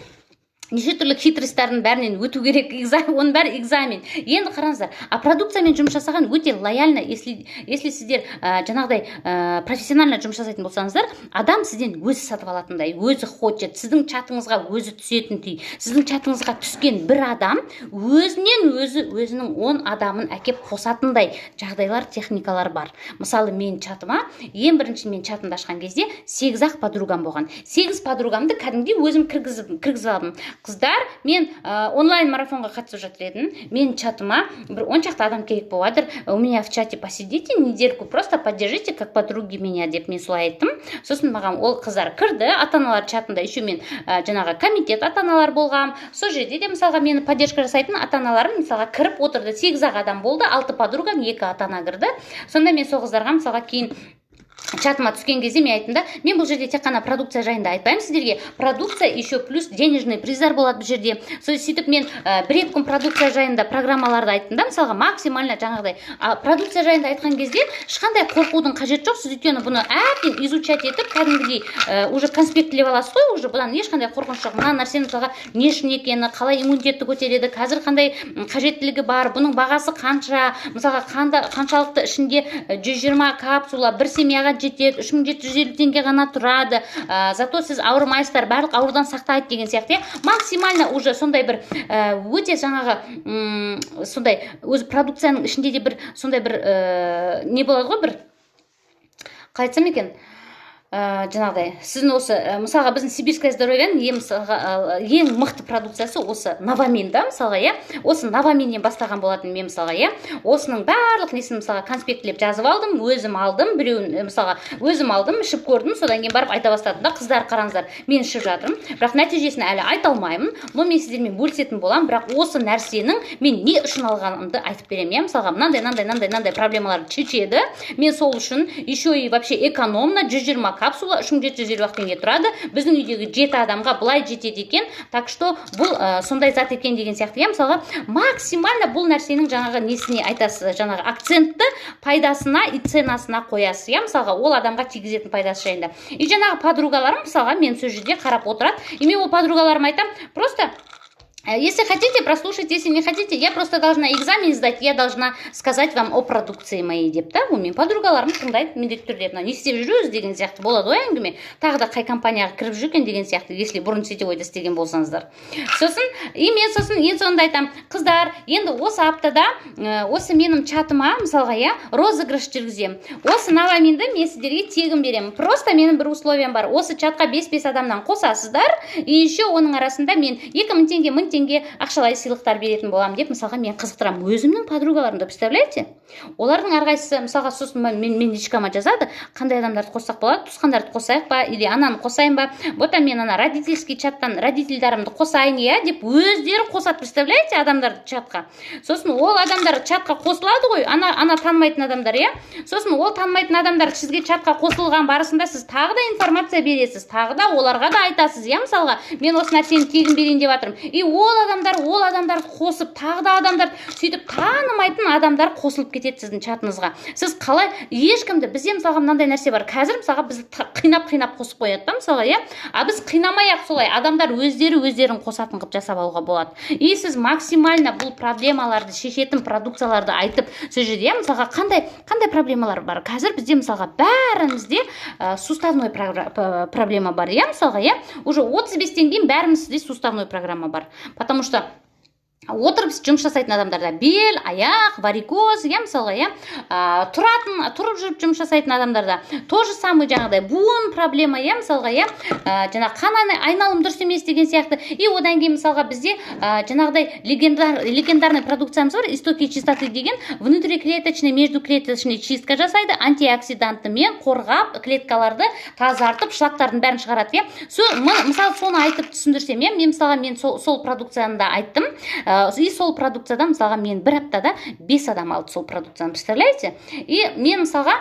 неше түрлі хитростардың бәрінен өту керек, оның бәрі экзамен. Енді қараңыздар, продукциямен жұмыс жасаған өте лояльно, если сіздер жаңағыдай профессионально жұмыс жасайтын болсаңыздар, адам сізден өзі сатып алатындай, өзі хочет, сіздің чатыңызға өзі түсетіндей, сіздің чатыңызға түскен бір адам өзінен өзінің 10 адамын әкеп қосатындай жағдайлар, техникалар бар. Мысалы, мен чатыма, ең бірінші мен чатымды ашқан кезде 8-ақ подругам болған. 8 подругамды кәдімгідей өзім кіргізіп алдым. Қыздар, мен онлайн марафонға қатысып жатыр едім. Мен чатыма бір 10 шақты адам керек болады. У меня в чате посидите недельку, просто поддержите как подруги меня деп мен солай айттым. Сосын маған ол қыздар кірді, ата-аналар чатында еще мен жаңағы комитет ата-аналар болғам. Сол жерде де мысалға мені поддержка жасайтын ата-аналарым мысалға кіріп отырды. 8-ақ адам болды, 6 подругам, 2 ата-ана кірді. Сонда мен сол қыздарға мысалға кейін чатыма түскен кезде мен айттым да, мен бұл жерде тек қана продукция жайында айтпаймын сіздерге. Продукция еще плюс денежный приздар болады бұл жерде. Сөйтіп мен бір-екі күн продукция жайында программаларды айттым да, мысалға максимально жаңағыдай. Продукция жайында айтқан кезде ешқандай қорқудың қажет жоқ. Сіз өйткені бұны әбден изучать етіп, кәдімгідей уже конспектлеп аласыз ғой, уже бұдан ешқандай қорқыныш жоқ. Мына нәрсенің мысалға не үшін екені, қалай иммунитетті көтереді, қазір қандай қажеттілігі бар, бұның бағасы қанша, мысалға қаншалықты ішінде 120 капсула бір семьяға жетеді, 3750 теңге ғана тұрады, зато сіз ауырмайсыздар, барлық аурудан сақтайды деген сияқты. Максимально уже сондай бір өте жаңағы сондай өз продукцияның ішінде де бір сондай бір не болады ғой, бір қалай айтсам екен, жаңағыдай, сіздің осы мысалға біздің сибирское здоровьяның ең мықты продукциясы осы Новамин да, мысалға, осы Новаминнен бастаған болатын мен, мысалға, осының барлық несін мысалға конспектлеп жазып алдым, өзім алдым, біреуін мысалға өзім алдым, ішіп көрдім, содан кейін барып айта бастадым да, қыздар қараңыздар, мен ішіп жатырмын, бірақ нәтижесін әлі айта алмаймын, но мен сіздермен бөлісетін боламын, бірақ осы нәрсенің мен не үшін алғанымды айтып беремін. Мысалға, мынандай проблемаларды шешеді. Мен сол үшін еще и вообще экономно 120 капсула 3750 теңге тұрады. Біздің үйдегі 7 адамға былай жетеді екен. Так что бұл сондай зат екен деген сияқты. Мысалға, максимально бұл нәрсенің жаңағы несіне айтасыз, жаңағы акцентті пайдасына и ценасына қоясыз. Мысалға, ол адамға тигізетін пайдасы жайында. И жаңағы подругаларым, мысалға, мен сол жерде қарап отырады. И мен ол подругаларыма айтам, просто если хотите, прослушайте, если не хотите, я просто должна экзамен сдать, я должна сказать вам о продукции моей деп та. Мен подругаларым тыңдайды, міндетті түрде не істеп жүрсіз деген сияқты болады ғой әңгіме. Тағы да қай компанияға кіріп жүрген деген сияқты, если бұрын сетевойда істеген болсаңыздар. Сосын, мен ең соңында айтам, қыздар, енді осы аптада осы менің чатыма, мысалға, розыгрыш жүргіземін. Осы Новаминді мен сіздерге тегін беремін. Просто менің бір условиям бар. Осы чатқа 5 адамнан қосасыздар, и еще оның арасында мен 2000 теңге, 1000 теңге ақшалай сыйлықтар беретін боламын деп, мысалға, мен қызықтырам өзімнің подругаларымды, представляете? Олардың әрқайсысы, мысалға, сосын мен личкама жазады, қандай адамдарды қоссақ болады, туысқандарды қосайық ба, или ананы қосайын ба, потом мен ана родительский чаттан родительдарымды қосайын, деп өздері қосады, представляете, адамдарды чатқа. Сосын ол адамдар чатқа қосылады ғой, ана танымайтын адамдар, сосын ол танымайтын адамдар сізге чатқа қосылған барысында сіз тағы да информация бересіз, тағы да оларға да айтасыз, мысалға, мен осы нәрсені тегін берейін деп жатырмын. И ол адамдар қосып, тағы да адамдар сөйтіп танымайтын адамдар қосылып кетеді сіздің чатыңызға. Сіз қалай ешкімді, бізде мысалға мынандай нәрсе бар. Қазір мысалға бізді қинап қосып қояды да, мысалға, біз қинамай-ақ солай адамдар өздерін қосатын қылып жасап алуға болады. И сіз максимально бұл проблемаларды шешетін продукцияларды айтып, сол жерде мысалға қандай проблемалар бар. Қазір бізде мысалға бәрімізде суставной проблема бар, мысалға, уже 35-тен кейін бәрімізде суставной программа бар. Потому что отырып жұмыс жасайтын адамдарда бел, аяқ, варикоз, мысалға, тұрып жүріп жұмыс жасайтын адамдарда то же самый жаңағыдай буын проблема, мысалға, жаңа қан айналым дұрыс емес деген сияқты. И одан кейін мысалға бізде жаңағыдай легендарный продукциямыз бар, истоки чистоты деген, внутриклеточный, междуклеточный чистка жасайды, антиоксидантымен қорғап, клеткаларды тазартып, шлактардың бәрін шығарады. Мысалы, соны айтып түсіндірсем, мен мысалға мен сол продукцияны да айттым. И сол продукциядан мысалға мен бір аптада 5 адам алды сол продукцияны, представляете? И мен мысалға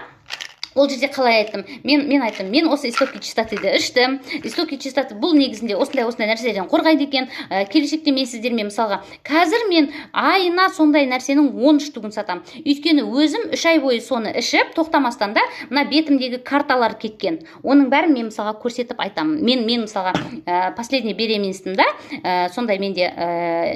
ол жерде қалай айттым? Мен айттым, мен осы истоки чистотыды іштім. Истоки чистоты бұл негізінде осындай нәрселерден қорғайды екен. Келешекте мен сіздермен мысалға, қазір мен айына сондай нәрсенің 10 штугын сатам. Өйткені өзім 3 ай бойы соны ішіп, тоқтамастан да мына бетімдегі карталар кеткен. Оның бәрін мен мысалға көрсетіп айтамын. Мен мысалға последний беременностьтімде сондай менде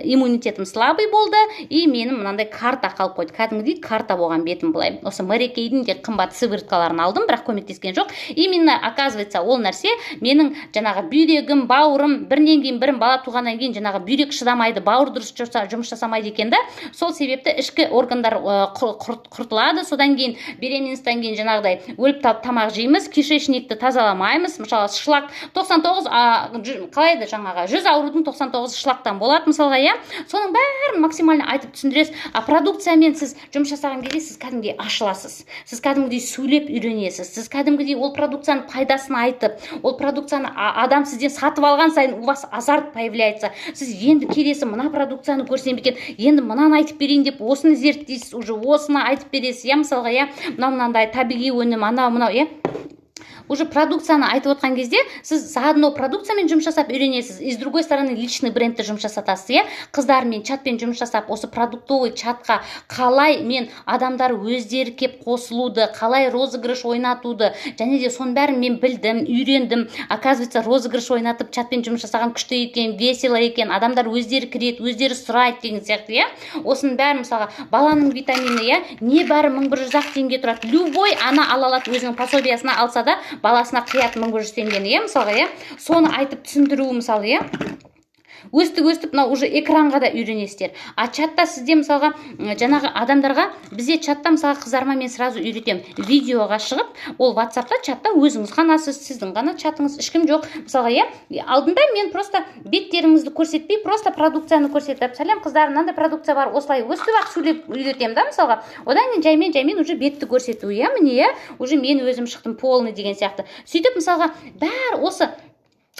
иммунитетім слабый болды, и менің мынандай карта қалып қойды. Кәдімгідей карта болған бетім былай. Осы Мэрикейдің де қымбат сывырткаларын алдым, бірақ көмектескен жоқ. Именно оказывается ол нәрсе менің жаңағы бүйрегім, бауырым бірінен кейін бірін бала туғаннан кейін жаңағы бүйрек шыдамайды, бауыр дұрыс жұмыс жасамайды екен да. Сол себепті ішкі органдар құртылады. Содан кейін беременностьтан кейін жаңағыдай өліп тамақ жейміз, кишечникті тазаламаймыз. Мысалы, шлак 99 қалайды жаңағы 100 аурудың 99 шлактан болады мысалға, соның бәрін максимально айтып түсіндіресіз. Продукциямен сіз жұмыс жасаған кезде сіз кәдімгідей ашыласыз. Сіз кәдімгідей сөйлеп үйренесіз. Сіз кәдімгідей ол продукцияның пайдасын айтып, ол продукцияны адам сізден сатып алған сайын у вас азарт появляется. Сіз енді келесі мына продукцияны көрсем екен, енді мынаны айтып берейін деп осыны зерттейсіз, уже осыны айтып бересіз. Мысалға, мынандай табиғи өнім, мынау, уже продукцияны айтып отқан кезде сіз заодно продукциямен жұмыс жасап үйренесіз, и с другой стороны личный брендті жұмыс жасатасыз. Қыздармен, чатпен жұмыс жасап, осы продуктовый чатқа қалай мен адамдар өздері кеп қосылуды, қалай розыгрыш ойнатуды, және де соның бәрін мен білдім, үйрендім. Оказывается, розыгрыш ойнатып чатпен жұмыс жасаған күшті екен, весело екен, адамдар өздері кіреді, өздері сұрайды деген сияқты. Осының бәрін мысалға баланың витамині, не бәрі 1100 теңге тұрады. Любой ана ала алады, өзінің пособиясына алса да баласына қият 1100 теңгені, мысалға, соны айтып түсіндіру, мысалы, өстіп мына уже экранға да үйренесіздер. А чатта сізде мысалға жаңағы адамдарға, бізде чатта мысалға қыздарыма мен сразу үйретем, видеоға шығып, ол WhatsAppта чатта өзіңіз ғанасыз, сіздің ғана чатыңыз, ешкім жоқ. Мысалға, алдында мен просто беттеріңізді көрсетпей, просто продукцияны көрсетіп, сәлем қыздар, мынандай продукция бар, осылай өстіп-ақ сөйлеп үйретем да, мысалға. Одан кейін жаймен уже бетті көрсету, міне, уже мен өзім шықтым полный деген сияқты. Сөйтіп мысалға бәр осы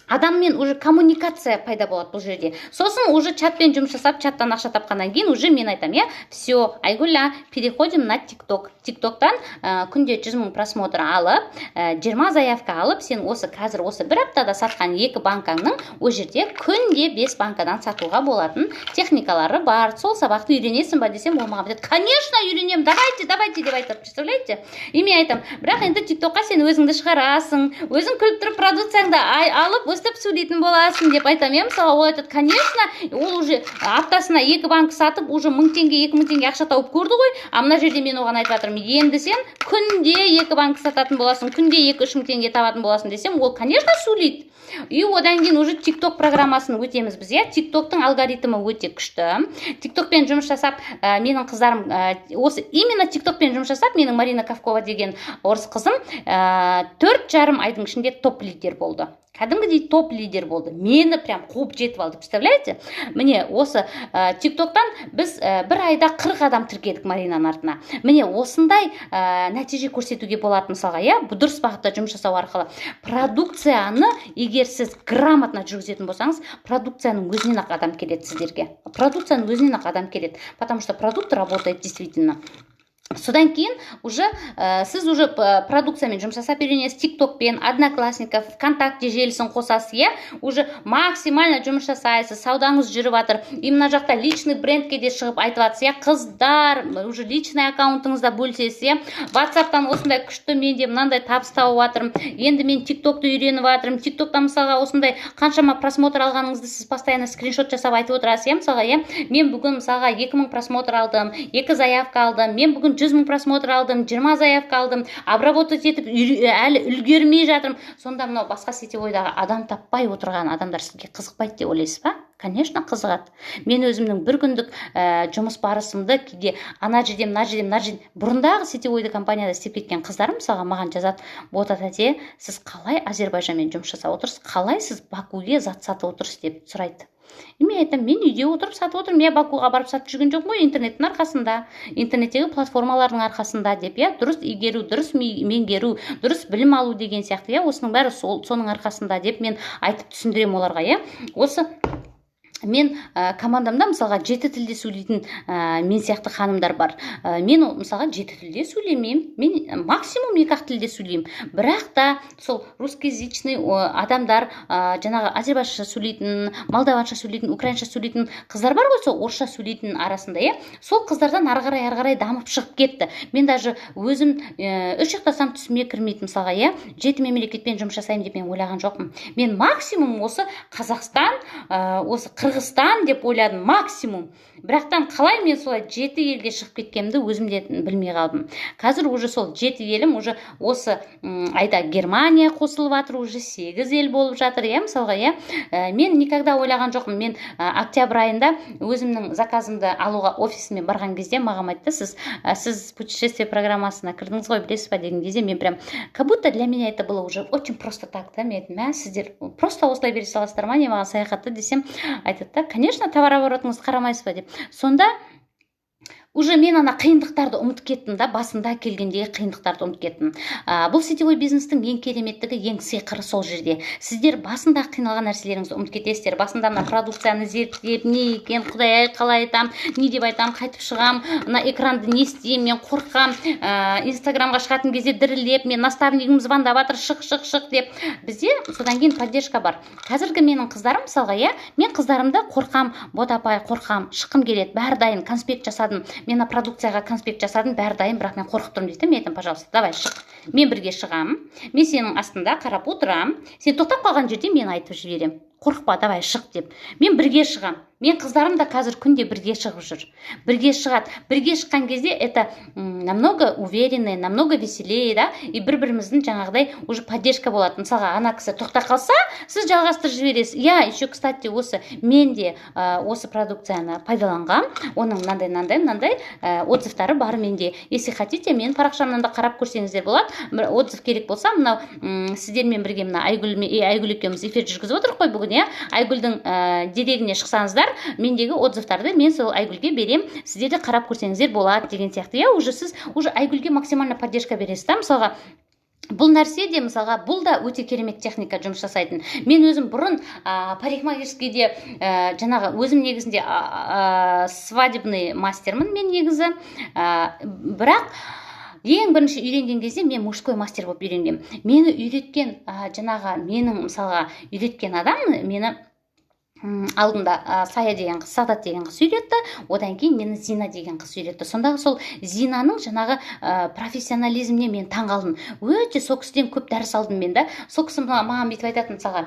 адаммен уже коммуникация пайда болады бұл жерде. Сосын уже чатпен жұмыс жасап, чаттан ақша тапқаннан кейін уже мен айтам, все, Айгүл, переходим на TikTok. TikToктан күнде 100 000 просмотр алып, 20 заявка алып, сен қазір бір аптада сатқан 2 банкаңның о жерде күнде 5 банкадан сатуға болатын техникалары бар. Сол сабақты үйренесің ба десем, ол маған айтады, конечно, үйренем, давайте деп айтады, представляете? И мен айтам, бірақ енді TikTokқа сен өзіңді шығарасың, өзің күліп тұрып продукцияңды алып, өстіп сөйлейтін боласың деп айтам. Мысалы, ол айтады, конечно, ол уже аптасына 2 банк сатып, уже 1000 теңге, 2000 теңге ақша тауып көрді ғой. А мына жерде мен оған айтып жатырмын, енді сен күнде 2 банк сататын боласың, күнде 2-3 мың теңге табатын боласың десем, ол, конечно, сөйлейді. И одан кейін уже TikTok программасын өтеміз біз. TikToктың алгоритмі өте күшті. TikTokпен жұмыс жасап, менің қыздарым, осы именно TikTokпен жұмыс жасап, менің Марина Кавкова деген орыс қызым 4,5 айдың ішінде топ лидер болды. Кәдімгідей топ лидер болды. Мені прям қуып жетіп алды, представляете? Міне осы TikToктан біз бір айда 40 адам тіркедік Маринаның артына. Міне осындай нәтиже көрсетуге болады мысалға, дұрыс бағытта жұмыс жасау арқылы. Продукцияны егер сіз грамотно жүргізетін болсаңыз, продукцияның өзінен ақ адам келеді сіздерге. Продукцияның өзінен ақ адам келеді, потому что продукт работает действительно. Содан кейін уже сіз уже продукциямен жұмыс жасап үйренесіз, TikTokпен, Одноклассников, ВКонтакте желісін қосасыз, уже максимально жұмыс жасайсыз, саудаңыз жүріп жатыр. И мына жақта личный брендке де шығып айтып жатсыз, қыздар, уже личный аккаунтыңызда бөлсеңіз, WhatsAppтан осындай күшті менде мынандай табыс тауып жатырмын. Енді мен TikTokты үйреніп жатырмын. TikToктан мысалға осындай қаншама просмотр алғаныңызды сіз постоянно скриншот жасап айтып отырасыз, мысалға, мен бүгін мысалға 2000 просмотр алдым, 2 заявка алдым, мен бүгін 100 000 просмотр алдым, 20 заявка алдым, обработать етіп әлі үлгермей жатырмын. Сонда мынау басқа сетевойдағы адам таппай отырған адамдар сізге қызықпайды деп ойлайсыз ба? Конечно, қызығады. Мен өзімнің бір күндік жұмыс барысымды кейде ана жерден, мына жерден, мына жерден бұрындағы сетевойды компанияда істеп кеткен қыздарым мысалға маған жазады: бота тәте, сіз қалай Азербайжанмен жұмыс жасап отырсыз, қалай сіз Бакуге зат сатып отырсыз деп сұрайды. Мен айтамын, мен үйде отырып сатып отырмын, мен Бакуға барып сатып жүрген жоқпын ғой, интернеттің арқасында, интернеттегі платформалардың арқасында деп, дұрыс игеру, дұрыс меңгеру, дұрыс білім алу деген сияқты, осының бәрі соның арқасында деп мен айтып түсіндіремін оларға. Осы мен командамда мысалға 7 тілде сөйлейтін мен сияқты ханымдар бар. Мен мысалға 7 тілде сөйлемеймін, мен максимум 2 тілде сөйлеймін. Бірақ та сол русскоязычный адамдар, жаңағы азербайжанша сөйлейтін, молдаванша сөйлейтін, украинша сөйлейтін қыздар бар ғой, сол орысша сөйлейтін арасында, сол қыздардан ары қарай дамып шығып кетті. Мен даже өзім 3 жақтасам түсіме кірмейді мысалға, 7 мемлекетпен жұмыс жасаймын деп мен ойлаған жоқпын. Мен максимум осы Қазақстан, осы Қырғызстан деп ойладым максимум. Бірақтан қалай мен солай 7 елге шығып кеткенімді өзім де білмей қалдым. Қазір уже сол 7 елім уже осы айда Германия қосылып жатыр, уже 8 ел болып жатыр, мысалға, мен никогда ойлаған жоқпын. Мен октябрь айында өзімнің заказымды алуға офисіме барған кезде маған айтты: сіз путешествие программасына кірдіңіз ғой, білесіз ба деген кезде, мен прям как будто для меня это было уже очень просто так, мен айтым, сіздер просто осылай бере саласыздар ма, не маған саяхатты десем, айтады: конечно, товарооборотыңызды қарамайсыз ба деп. Сонда уже мен ана қиындықтарды ұмытып кеттім да, басында келгендегі қиындықтарды ұмытып кеттім. Бұл сетевой бизнестің ең кереметтігі, ең сиқыры сол жерде. Сіздер басында қиналған нәрселеріңізді ұмытып кетесіздер. Басында мына продукцияны зерттеп, не екен, құдай қалай айтам, не деп айтам, қайтып шығам, мына экранды не істеймін, мен қорқам, инстаграмға шығатын кезде дірілдеп, мен наставнигім звондап жатыр, шық деп. Бізде содан кейін поддержка бар. Қазіргі менің қыздарым мысалға, мен қыздарымды қорқам, бота апай, қорқам, шыққым келеді, бәрі дайын, конспект жасадым, мен продукцияға конспект жасадым, бәрі дайын, бірақ мен қорқып тұрмын дейді. Мен айтам, пожалуйста, давай шық, мен бірге шығамын, мен сенің астында қарап отырам, сен тоқтап қалған жерде мен айтып жіберем, қорықпа, давай шық деп. Мен бірге шығам. Мен қыздарым да қазір күнде бірге шығып жүр. Бірге шығады. Бірге шыққан кезде это намного увереннее, намного веселее, да, и бір-біріміздің жаңағыдай уже поддержка болады. Мысалға, ана кісі тоқта қалса, сіз жалғастырып жібересіз. Еще, кстати, осы мен де осы продукцияны пайдаланғам. Оның мынандай отзывтары бар менде. Если хотите, мен парақшамнан да қарап көрсеңіздер болады. Отзыв керек болса, мынау сіздермен бірге мына Айгүл екеуміз эфир жүргізіп отырық қой бүгін, Айгүлдің дерегіне шықсаңыздар, мендегі отзывтарды мен сол Айгүлге берем, сіздер де қарап көрсеңіздер болады деген сияқты. Уже сіз Айгүлге максимально поддержка бересіз да. Мысалға, бұл нәрсе де, мысалға, бұл да өте керемет техника жұмыс жасайтын. Мен өзім бұрын парикмахерскийде жаңағы өзім негізінде свадебный мастермын мен негізі, бірақ ең бірінші үйренген кезде мен мужской мастер болып үйренгем. Мені үйреткен жаңағы менің мысалға үйреткен адам мені алдында Сая деген қыз, Сағдат деген қыз үйретті, одан кейін мені Зина деген қыз үйретті. Сондағы сол Зинаның жаңағы профессионализміне мен таң қалдым. Өте сол кісіден көп дәріс алдым мен да. Сол кісі маған бүйтіп айтатын мысалға: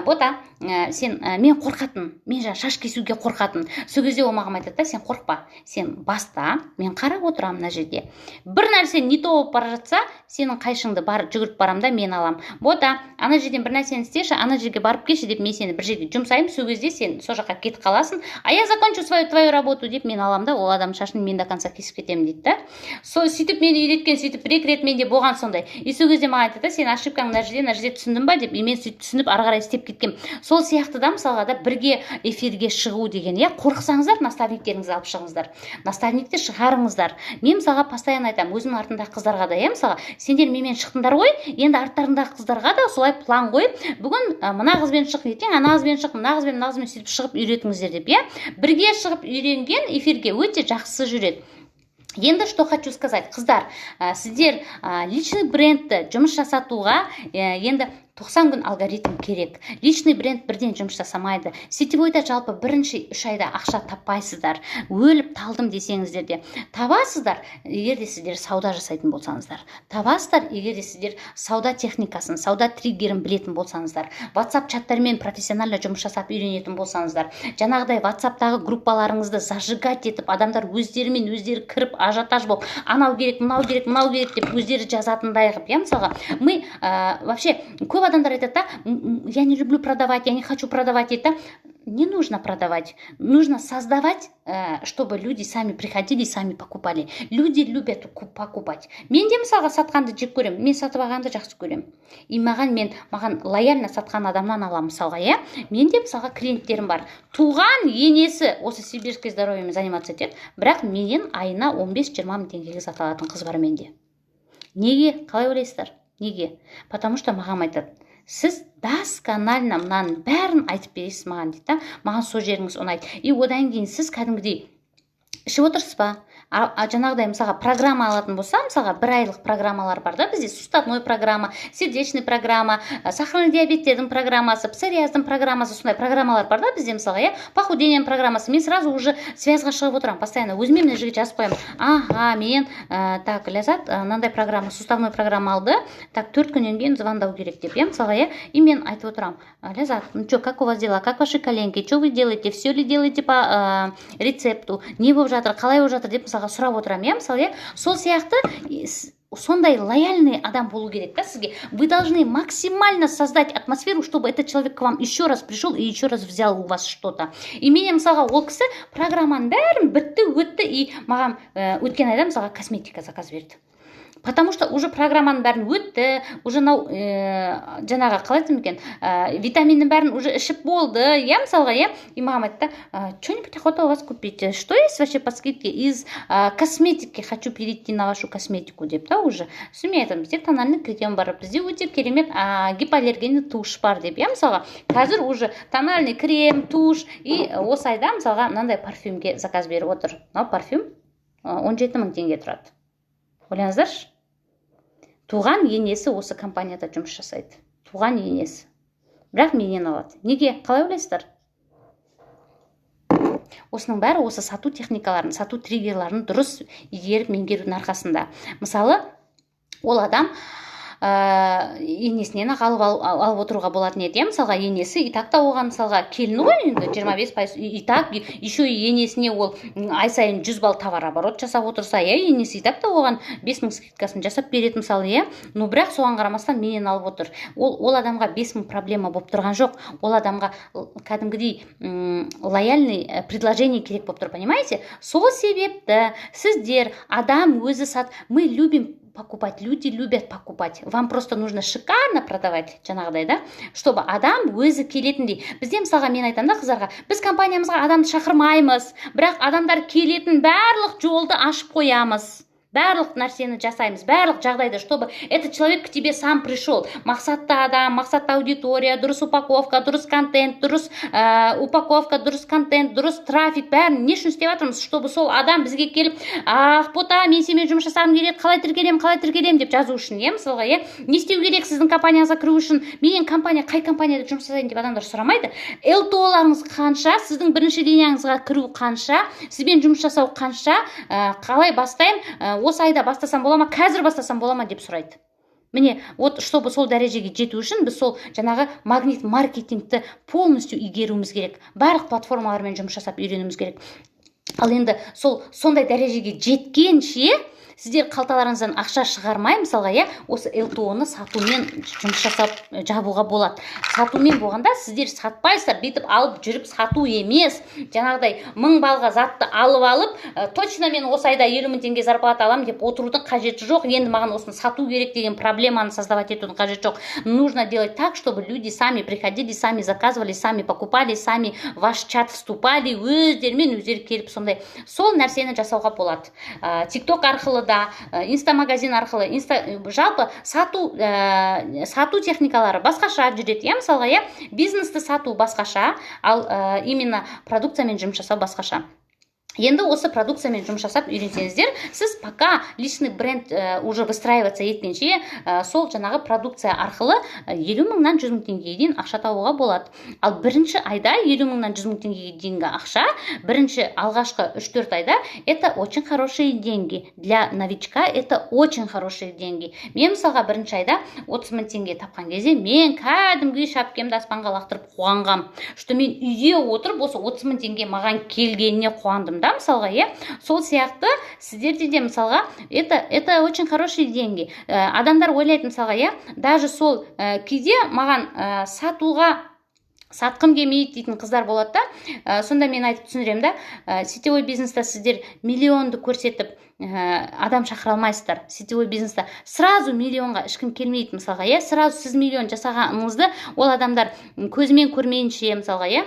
бота, мен қорқатын, мен жаңа шаш кесуге қорқатын. Сол кезде ол маған айтады: сен қорқпа, сен баста, мен қарап отырамын мына жерде. Бір нәрсе не то болып бара жатса, сенің қайшыңды жүгіріп барам да мен алам. Бота, ана жерден бір нәрсені істеші, ана жерге барып келші деп мен сені бір жерге жұмсаймын, сол кезде сен сол жаққа кетіп қаласың, а я закончу твою работу деп мен алам да, ол адамның шашын мен до конца кесіп кетемін дейді да. Сөйтіп мені үйреткен, сөйтіп бір-екі рет менде болған сондай. И сол кезде маған айтады: сен ошибкаң мына жерде түсіндің ба деп, мен сөйтіп түсініп ары қарай істеп кеткем. Сол сияқты да, мысалға да бірге эфирге шығу деген, қорықсаңыздар, наставниктеріңізді алып шығыңыздар, наставникті шығарыңыздар. Мен мысалға постоянно айтамын өзімнің артымдағы қыздарға да, мысалға, сендер менімен шықтыңдар ғой, енді арттарыңдағы қыздарға да солай план қойып, бүгін мына қызбен шық, ертең ана қызбен шық, мына қызбен сөйтіп шығып үйретіңіздер деп, бірге шығып үйренген эфирге өте жақсы жүреді. Енді что хочу сказать, қыздар, сіздер личный брендті жұмыс жасатуға енді 90 күн алгоритм керек. Личный бренд бірден жұмыс жасамайды. Сетевойда жалпы бірінші 3 айда ақша таппайсыздар. Өліп талдым десеңіздер де табасыздар, егер де сіздер сауда жасайтын болсаңыздар. Табасыздар, егер де сіздер сауда техникасын, сауда триггерін білетін болсаңыздар. WhatsApp чаттармен профессионально жұмыс жасап үйренетін болсаңыздар. Жаңағыдай WhatsAppтағы группаларыңызды зажигать етіп, адамдар өздерімен өздері кіріп ажиотаж болып, анау керек, мынау керек, мынау керек деп өздері жазатындай қылып. Мысалға, вообще көп адамдар айтады да: я не люблю продавать, я не хочу продавать дейді. не нужно продавать, нужно создавать, чтобы люди сами приходили и сами покупали. Люди любят покупать. Мен де мысалға сатқанды жек көрем, мен сатып алғанды жақсы көрем. И маған лояльно сатқан адамнан аламын мысалға, иә. Мен де мысалға клиенттерім бар. Туған енесі осы сибирский здоровьемен заниматься етеді, бірақ менен айына 15-20 мың теңгеге сата алатын қыз бар менде. Неге? Қалай ойлайсыздар? Неге? Потому что маған айтады, сіз досконально мынаның бәрін айтып бересіз маған дейді. Маған сол жеріңіз ұнайды. И одан кейін сіз кәдімгідей ішіп отырсыз ба? Жаңағыдай мысалға программа алатын болса, мысалға 1 айлық программалар бар да бізде: суставной программа, сердечный программа, сахарный диабеттердің программасы, псориаздың программасы, сондай программалар бар да бізде мысалға, иә, похудением программасы. Мен сразу уже связға шығып отырамын, постоянно өзіме мына жерге жазып қоямын. Ага, мен так, Ляззат мынандай программа, суставной программа алды, так 4 күннен кейін звондау керек деп, иә, мысалға, иә. И мен айтып отырамын: Ляззат, ну что, как у вас дела, как ваши коленки, что вы делаете, все ли делаете по рецепту, не болып жатыр, қалай болып жатыр деп мысалға сұрап отырамын, иә, мысалы, иә. Сол сияқты сондай лояльный адам болу керек, да, сізге. Вы должны максимально создать атмосферу, чтобы этот человек к вам еще раз пришел и еще раз взял у вас что-то. И менен мысалға ол кісі программаның бәрін бітті, өтті, и маған өткен айда мысалға косметика заказ берді. Потому что уже программаның бәрін өтті, уже жаңағы қалай айтсам екен, витаминнің бәрін уже ішіп болды, иә, мысалға, иә. И маған айтты: что-нибудь охота у вас купить, что есть вообще по скидке из косметики, хочу перейти на вашу косметику деп та уже. Мен айтамын: бізде тональный крем бар, бізде өте керемет гипоаллергенный туш бар деп, иә, мысалға. Қазір уже тональный крем, туш, и осы айда мысалға мынандай парфюмге заказ беріп отыр. Мынау парфюм 17 мың теңге тұрады. Ойлаңыздаршы. Туған енесі осы компанияда жұмыс жасайды. Туған енесі. Бірақ менен алады. Неге? Қалай ойлайсыздар? Осының бәрі осы сату техникаларын, сату триггерларын дұрыс игеріп меңгерудің арқасында. Мысалы, ол адам енесінен алып отыруға болатын еді. Мысалға, енесі и так та оған мысалға келіні ғой, енді 25%, и так еще енесіне ол ай сайын 100 балл товар оборот жасап отырса, енесі и так та оған 5 мың скидкасын жасап береді мысалы, иә. Но бірақ соған қарамастан менен алып отыр. Ол адамға 5 мың проблема болып тұрған жоқ. Ол адамға кәдімгідей лояльный предложение керек болып тұр, понимаете? Сол себепті сіздер адам өзі мы любим покупать, люди любят покупать. Вам просто нужно шикарно продавать, жаңағыдай, да, чтобы адам өзі келетіндей. Бізде мысалға мен айтамын да қыздарға, біз компаниямызға адамды шақырмаймыз, бірақ адамдар келетін барлық жолды ашып қоямыз. Барлық нәрсені жасаймыз, барлық жағдайда, чтобы этот человек к тебе сам пришел. Мақсатты адам, мақсатты аудитория, дұрыс упаковка, дұрыс контент, дұрыс упаковка, дұрыс контент, дұрыс трафик, бәрін не үшін істеп жатырмыз, чтобы сол адам бізге келіп: бота, мен сенімен жұмыс жасағым келеді, қалай тіркелем деп жазу үшін, иә, мысалға, иә. Не істеу керек сіздің компанияңызға кіру үшін? Менен қай компанияда жұмыс жасайын деп адамдар сұрамайды. ЛТО-ларыңыз қанша, сіздің бірінші линияңызға кіру қанша, сізбен жұмыс жасау қанша, қалай бастаймын, осы айда бастасам бола ма, қазір бастасам бола ма деп сұрайды. Міне, вот чтобы сол дәрежеге жету үшін біз сол жаңағы магнит маркетингті полностью игеруіміз керек. Барлық платформалармен жұмыс жасап үйренуіміз керек. Ал енді сондай дәрежеге жеткенше сіздер қалталарыңыздан ақша шығармай, мысалға, иә, осы ЛТО-ны сатумен жұмыс жасап жабуға болады. Сатумен болғанда сіздер сатпайсыздар, бүйтіп алып жүріп сату емес. Жаңағыдай 1000 балға затты алып, точно мен осы айда 50 мың теңге зарплата аламын деп отырудың қажеті жоқ. Енді маған осыны сату керек деген проблеманы создавать етудің қажеті жоқ. Нужно делать так, чтобы люди сами приходили, сами заказывали, сами покупали, сами в ваш чат вступали, өздерімен өздері келіп сондай. Сол нәрсені жасауға болады. TikTok арқылы да, инстамагазин арқылы, жалпы сату техникалары басқаша жүреді, иә, мысалға, иә, бизнесті сату басқаша, ал именно продукциямен жұмыс жасау басқаша. Енді осы продукциямен жұмыс жасап үйренсеңіздер, сіз пока личный бренд уже выстраиваться еткенше, сол жаңағы продукция арқылы 50 мыңнан 100 мың теңгеге дейін ақша табуға болады. Ал бірінші айда 50 мыңнан 100 мың теңгеге дейінгі ақша, бірінші алғашқы 3-4 айда это очень хорошие деньги. Для новичка это очень хорошие деньги. Мен мысалға бірінші айда 30 мың теңге тапқан кезде, мен кәдімгі шапкемді аспанға лақтырып қуанғам. Что мен үйде отырып, осы 30 мың теңге маған келгеніне қуандым. Да, мысалға, иә, сол сияқты сіздерде де мысалға это очень хорошие деньги. Адамдар ойлайды мысалға, иә, даже сол кейде маған сатқым келмейді дейтін қыздар болады да. Сонда мен айтып түсіндіремін да, сетевой бизнеста сіздер миллионды көрсетіп адам шақыра алмайсыздар. Сетевой бизнеста сразу миллионға ешкім келмейді мысалға, иә, сразу сіз миллион жасағаныңызды ол адамдар көзімен көрмейінше мысалға, иә.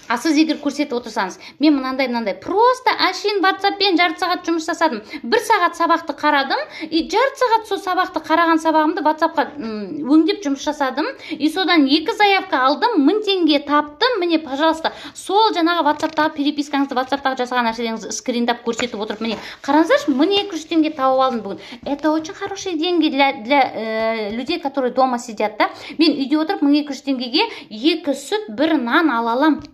А сіз егер көрсетіп отырсаңыз, мен мынандай просто әшейін WhatsApp-пен жарты сағат жұмыс жасадым, 1 сағат сабақты қарадым, и жарты сағат сол сабақты қараған сабағымды WhatsApp-қа өңдеп жұмыс жасадым, и содан 2 заявка алдым, 1000 теңге таптым, міне, пожалуйста, сол жаңағы WhatsApp-тағы перепискаңызды, WhatsApp-тағы жасаған нәрселеріңізді скриндап көрсетіп отырып, міне, қараңыздаршы, 1200 теңге тауып алдым бүгін. Это очень хорошие деньги для людей, которые дома сидят, да. Мен үйде отырып 1200 теңгеге 2 сүт, 1 нан ала алам.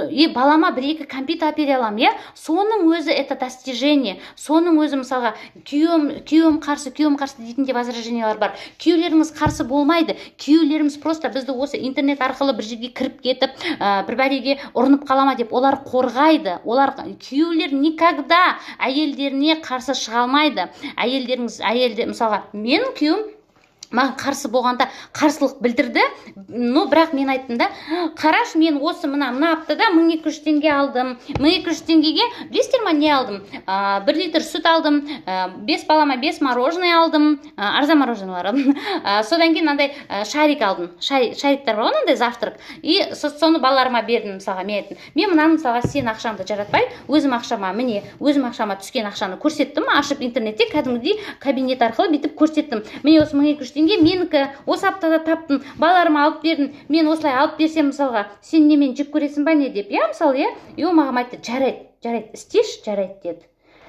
И балама 1-2 компьютер бере алам, иә. Соның өзі это достижение. Соның өзі мысалға күйеуім қарсы дейтін де возражениялар бар. Күйеулеріңіз қарсы болмайды. Күйеулеріміз просто бізді осы интернет арқылы бір жерге кіріп кетіп, бір бәлеге ұрынып қалама деп олар қорғайды. Олар күйеулер никогда әйелдеріне қарсы шыға алмайды. Мысалға менің күйеуім маған қарсы болғанда қарсылық білдірді, но бірақ мен айттым да, қараш, мен осы мына аптада 1200 теңге алдым. 1200 теңгеге білесіздер ма не алдым? 1 литр сүт алдым, 5 балама 5 мороженое алдым, арзан мороженое алдым. Содан кейін мынандай шарик алдым. Шариктар бар, мынандай завтрак. И соны балаларыма бердім, мысалға, мен айттым. Мен мынаны мысалға сен ақшамды жаратпай, өзім ақшама түскен ақшаны көрсеттім, ашып интернетте кәдімгідей кабинет арқылы бүйтіп көрсеттім. Міне осы 1200 теңге менікі, осы аптада таптым, балаларыма алып бердім. Мен осылай алып берсем мысалға, сен немен жек көресің ба не деп, иә, мысалы, иә. И ол маған айтты, жарайды, істеш, жарайды деді.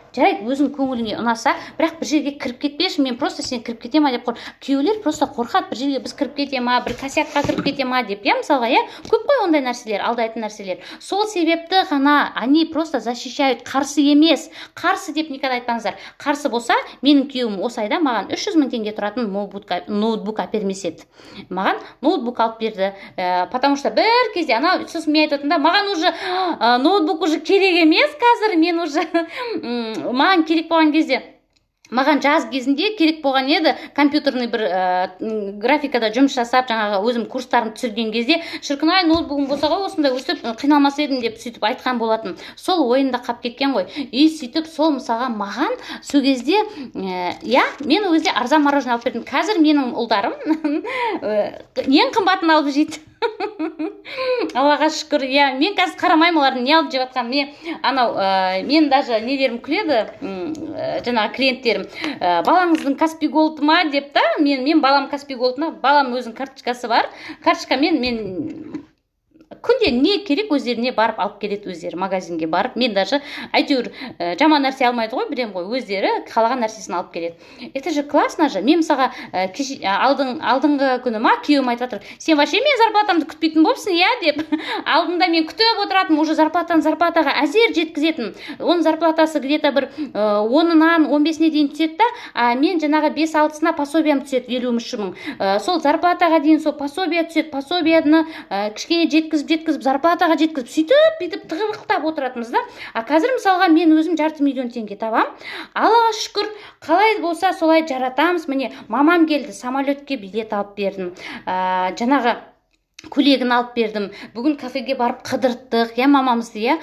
Жарайды, өзің көңіліңе ұнаса, бірақ бір жерге кіріп кетпеші, мен просто сен кіріп кете ма деп қор. Күйеулер просто қорқады, бір жерге біз кіріп кете ма, бір косякқа кіріп кете ма деп, иә, мысалға, иә. Көп қой ондай нәрселер, алдайтын нәрселер. Сол себепті ғана они просто защищают, қарсы емес. Қарсы деп никогда айтпаңыздар. Қарсы болса, менің күйеуім осы айда маған 300 000 теңге тұратын ноутбук әпермес еді. Маған ноутбук алып берді, потому что бір кезде ана сосын мен айтатын да, маған уже ноутбук уже керек емес қазір, мен уже маған керек болған кезде, маған жаз кезінде керек болған еді, компьютерный бір графикада жұмыс жасап, жаңағы өзім курстарын түсірген кезде, шіркін-ай, ноутбугым болса ғой, осындай өстіп қиналмас едім деп сөйтіп айтқан болатын. Сол ойында қап кеткен ғой. И сөйтіп сол мысалға маған сол кезде, иә, мен ол кезде арзан мороженое алып бердім. Қазір менің ұлдарым ең қымбатын алып жейді. Аллаға шүкір, иә, мен қазір қарамаймын олардың не алып жеп жатқанын. Мен даже нелерім күледі, жаңағы клиенттерім, балаңыздың Каспий Голд ма деп та, мен балам Каспий Голдына, балам өзінің карточкасы бар, карточкамен мен күнде не керек өздеріне барып алып келеді, өздері магазинге барып. Мен даже әйтеуір жаман нәрсе алмайды ғой, білем ғой, өздері қалаған нәрсесін алып келеді. Это же классно же. Мен мысалға алдыңғы күні ма күйеуім айтып жатыр, сен вообще мен зарплатамды күтпейтін болыпсың, иә деп. Алдында мен күтіп отыратынмын, уже зарплатаға әзер жеткізетін. Оның зарплатасы где-то бір 10-нан 15-не дейін түседі да, мен жаңағы 5-6-сына пособиям түседі 53 000. Сол зарплатаға дейін сол пособия түседі, пособияны кішкене жеткізіп, зарплатаға жеткізіп, сөйтіп, бүйтіп тығырықтап отыратынбыз да. Қазір мысалға мен өзім 500 000 теңге табам. Аллаға шүкір, қалай болса солай жаратамыз. Міне, мамам келді, самолетке билет алып бердім. Жаңағы көйлегін алып бердім. Бүгін кафеге барып қыдырттық, иә, мамамызды, иә,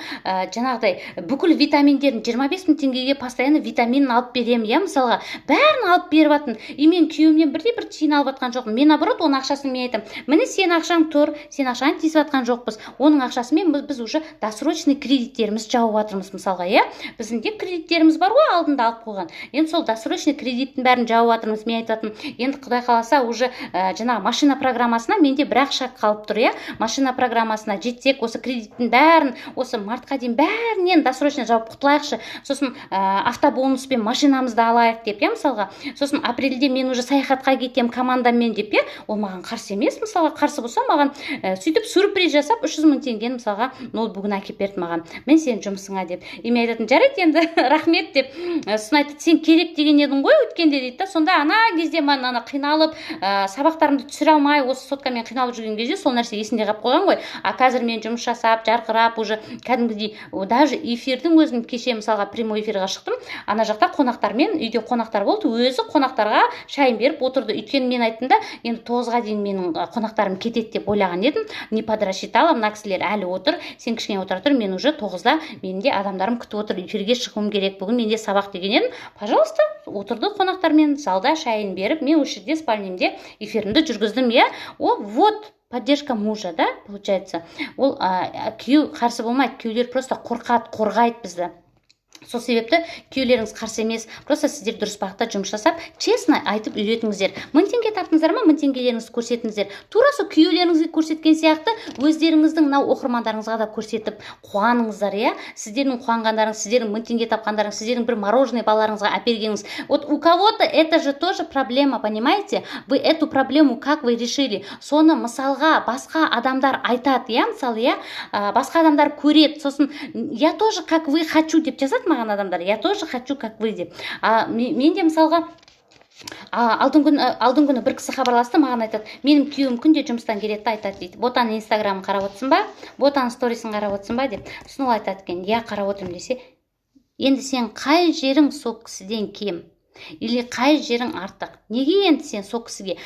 жаңағыдай бүкіл витаминдерін 25 000 теңгеге постоянно витаминін алып берем, иә, мысалға, бәрін алып беріп атын. И мен күйеуімнен бір тиын алып атқан жоқпын. Мен наоборот, оның ақшасын мен айтам, міне сен ақшаң тұр, сен ақшаны тиісіп атқан жоқпыз. Оның ақшасымен біз уже досрочный кредиттеріміз жауып атырмыз, мысалға, иә. Біздің де кредиттеріміз бар ғой, алдында алып қойған. Енді сол досрочный кредиттің бәрін жауып атырмыз. Мен айтатын, енді Құдай қаласа уже жаңағы машина программасына менде бір ақша қалып тұр, иә, машина программасына жетсек, осы кредиттің бәрін, осы мартқа дейін бәрінен досрочно жауып құтылайықшы, сосын автобонуспен машинамызды алайық деп, иә, мысалға, сосын апрельде мен уже саяхатқа кетем командамен деп, иә, ол маған қарсы емес, мысалға, қарсы болса маған сөйтіп сюрприз жасап 300 000 теңгені мысалға ноутбугын әкеп берді маған, мен сен жұмысыңа деп. Мен айтатын, жарайды енді, рахмет деп. Сосын айтты, сен керек деген едің ғой өткенде дейді да, сонда ана кезде мен қиналып, сабақтарымды түсіре алмай, осы соткамен қиналып жүрген кезде кезде сол нәрсе есінде қалып қойған ғой. А қазір мен жұмыс жасап жарқырап уже кәдімгідей даже эфирдің өзін кеше мысалға прямой эфирға шықтым, ана жақта қонақтармен, үйде қонақтар болды, өзі қонақтарға шайын беріп отырды. Өйткені мен айттым да, енді 9-ға дейін менің қонақтарым кетеді деп ойлаған едім, не подрасчитала, мына кісілер әлі отыр, сен кішкене отыра тұр, мен уже 9-да менің де адамдарым күтіп отыр, эфирге шығуым керек, бүгін менде сабақ деген едім. Пожалуйста, отырды қонақтармен залда шайын беріп, мен осы жерде спальнямде эфирімді жүргіздім, иә. Вот поддержка мужа, да, получается. Ол күйеу қарсы болмайды, күйеулер просто қорқады, қорғайды бізді. Сол себепті күйеулеріңіз қарсы емес, просто сіздер дұрыс бағытта жұмыс жасап, честно айтып үйретіңіздер. 1000 теңге таптыңыздар ма, 1000 теңгелеріңізді көрсетіңіздер. Тура сол күйеулеріңізге көрсеткен сияқты өздеріңіздің мынау оқырмандарыңызға да көрсетіп қуаныңыздар, иә. Сіздердің қуанғандарыңыз, сіздердің 1000 теңге тапқандарыңыз, сіздердің бір мороженое балаларыңызға әпергеніңіз. Вот у кого-то это же тоже проблема, понимаете? Вы эту проблему как вы решили? Соны мысалға басқа адамдар айтады, иә, мысалы, иә, басқа адамдар көреді. Сосын я тоже как вы хочу деп жазады маған адамдар, я тоже хочу как вы деп. Мен де мысалға алдын күні бір кісі хабарласты, маған айтады, менің күйеуім күнде жұмыстан келеді, айтады дейді, Ботаның инстаграмын қарап отырсың ба, Ботаның сторисін қарап отырсың ба деп. Сосын ол айтады екен, я қарап отырмын десе, енді сен қай жерің сол кісіден кем или қай жерің артық, неге енді сен сол кісіге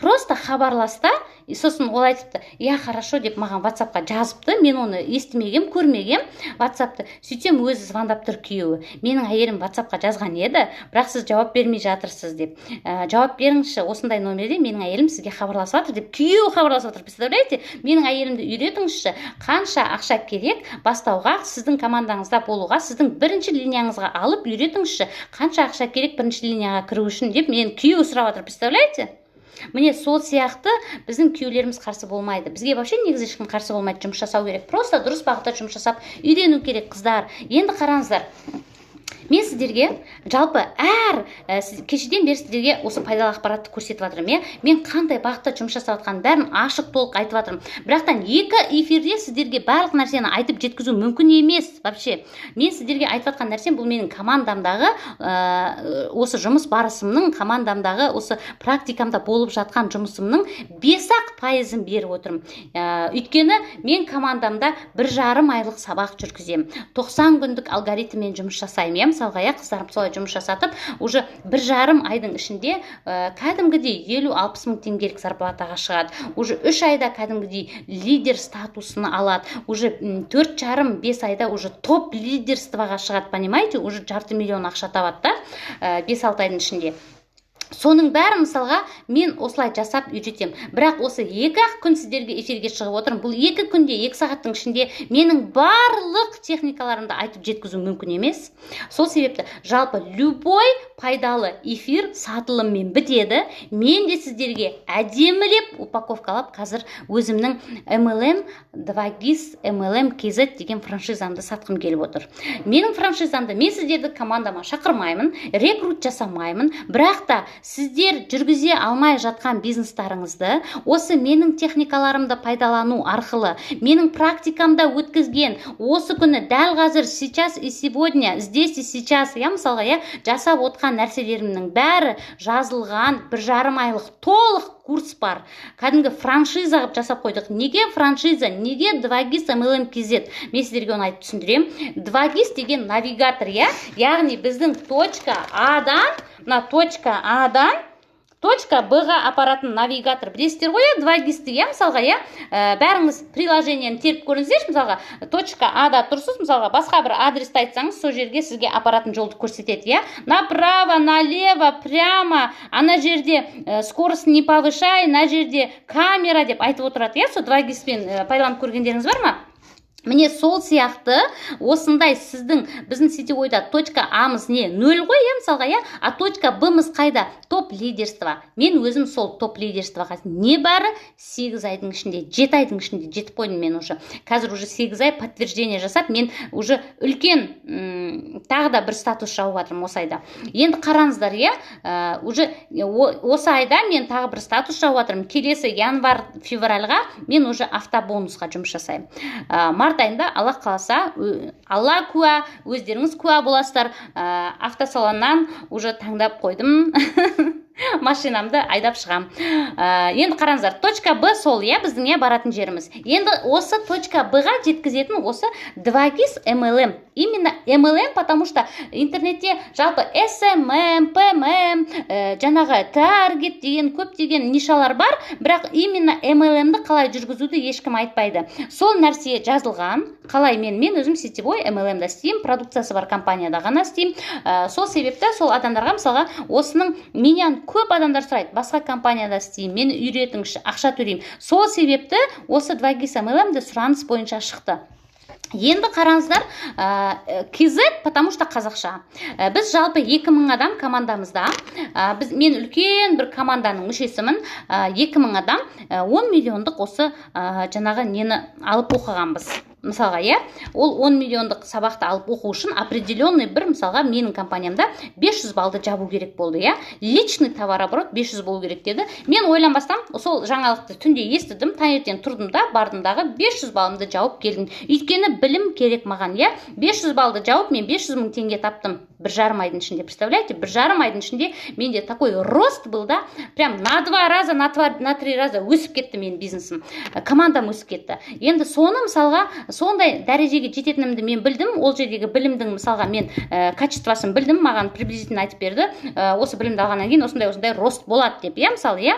просто хабарласта, и сосын ол айтыпты, я хорошо деп маған WhatsApp-қа жазыпты, мен оны естімегем, көрмегем WhatsApp-ты. Сөйтсем өзі звондап тұр күйеуі. Менің әйелім WhatsApp-қа жазған еді, бірақ сіз жауап бермей жатырсыз деп. Жауап беріңізші, осындай номерде менің әйелім сізге хабарласып жатыр деп. Күйеуі хабарласып жатыр, представляете? Менің әйелімді үйретіңізші, қанша ақша керек бастауға, сіздің командаңызда болуға, сіздің бірінші линияңызға алып үйретіңізші, қанша ақша керек бірінші линияға кіру үшін деп мен күйеуі сұрап жатыр, представляете? Міне сол сияқты біздің күйеулеріміз қарсы болмайды. Бізге вообще негізі ешкім қарсы болмайды, жұмыс жасау керек. Просто дұрыс бағытта жұмыс жасап үйрену керек, қыздар. Енді қараңыздар. Мен сіздерге жалпы кешеден бері сіздерге осы пайдалы ақпаратты көрсетіп жатырмын, иә. Мен қандай бағытта жұмыс жасап жатқанын бәрін ашық толық айтып жатырмын. Бірақтан екі эфирде сіздерге барлық нәрсені айтып жеткізу мүмкін емес вообще. Мен сіздерге айтып жатқан нәрсем бұл менің командамдағы осы жұмыс барысымның, командамдағы осы практикамда болып жатқан жұмысымның 5% беріп отырмын. Өйткені мен командамда 1,5 айлық сабақ жүргіземін. 90 күндік алгоритммен жұмыс жасаймын. Мысалға, қыздарым солай жұмыс жасатып, уже 1,5 айдың ішінде кәдімгідей 50-60 мың теңгелік зарплатаға шығады. Уже 3 айда кәдімгідей лидер статусын алады. Уже 4,5-5 айда уже топ лидерствоға шығады, понимаете? Уже 500 000 ақша табады да 5-6 айдың ішінде. Соның бәрі мысалға мен осылай жасап үйретем. Бірақ осы 2-ақ күн сіздерге эфирге шығып отырмын. Бұл 2 күнде 2 сағаттың ішінде менің барлық техникаларымды айтып жеткізу мүмкін емес. Сол себепті жалпы любой пайдалы эфир сатылыммен бітеді. Мен де сіздерге әдемілеп упаковкалап қазір өзімнің MLM 2GIS MLM KZ деген франшизамды сатқым келіп отыр. Менің франшизамды мен сіздерді командама шақырмаймын, рекрут жасамаймын, бірақ та сіздер жүргізе алмай жатқан бизнестарыңызды осы менің техникаларымды пайдалану арқылы, менің практикамда өткізген осы күні дәл қазір сейчас и сегодня, здесь и сейчас, мысалға, жасап отқан нәрселерімнің бәрі жазылған 1,5 айлық толық курс бар. Кәдімгі франшиза ғып жасап қойдық. Неге франшиза? Неге 2GIS MLM KZ? Мен сіздерге оны айтып түсіндірем. 2GIS деген навигатор, яғни біздің точка А-дан, точка А-дан точка Б-ға апаратын навигатор. Білесіздер ғой, 2GIS-ті, мысалға, бәріңіз приложениені теріп көріңіздерші, мысалға, точка А-да тұрсыз, мысалға, басқа бір адресті айтсаңыз, сол жерге сізге апаратын жолды көрсетеді, направо, налево, прямо, ана жерде скорость не повышай, на жерде камера деп айтып отырады, сол 2GIS-пен пайдаланып көргендеріңіз бар ма? Міне сол сияқты осындай біздің сетевойда точка А-мыз не? 0 ғой, мысалға, а точка Б-мыз қайда? Топ лидерство. Мен өзім сол топ лидерствоға небәрі 8 айдың ішінде, 7 айдың ішінде жетіп қойдым мен уже. Қазір уже 8 ай подтверждение жасап, мен уже үлкен тағы да бір статус жауып жатырмын осы айда. Енді қараңыздар, уже осы айда мен тағы бір статус жауып жатырмын. Келесі январь-февральға мен уже автобонусқа жұмыс жасаймын. Март айында Аллах қаласа, Алла куә, өздеріңіз куә боласыздар, автосалоннан уже таңдап қойдым. машинамды айдап шығам. Енді қараңыздар, точка Б сол, біздің баратын жеріміз. Енді осы точка Б-ға жеткізетін осы 2GIS MLM. Именно MLM, потому что интернетте жалпы SMM, PMM, жаңағы таргет деген көптеген нишалар бар, бірақ именно MLM-ді қалай жүргізуді ешкім айтпайды. Сол нәрсе жазылған, қалай мен өзім сетевой MLM-да істеймін, продукциясы бар компанияда ғана істеймін. Сол себепті сол адамдарға мысалға осының менен көп адамдар сұрайды, басқа компанияда істеймін, мені үйретіңізші, ақша төлеймін. Сол себепті осы 2GIS MLM-ді сұраныс бойынша шықты. Енді қараңыздар, KZ, потому что қазақша. Біз жалпы 2000 адам командамызда. Мен үлкен бір команданың мүшесімін. 2000 адам 10 миллиондық осы жаңағы нені алып оқығанбыз. Мысалға, ол 10 миллиондық сабақты алып оқу үшін определенный бір, мысалға, менің компаниямда 500 балды жабу керек болды, личный товарооборот 500 болу керек деді. Мен ойланбастан сол жаңалықты түнде естідім, таңертең тұрдым да, бардым дағы 500 балымды жауып келдім. Өйткені білім керек маған, 500 балды жауып мен 500 мың теңге таптым. 1,5 айдың ішінде, представляете, 1,5 айдың ішінде менде такой рост был, да, прям на 2 раза, на 3 раза өсіп кетті мен бизнесім, командам өсіп кетті. Енді соны мысалға сондай дәрежеге жететінімді мен білдім, ол жердегі білімдің мысалға мен качествосын білдім, маған приблизительно айтып берді, осы білімді алғаннан кейін осындай рост болады деп, мысалы,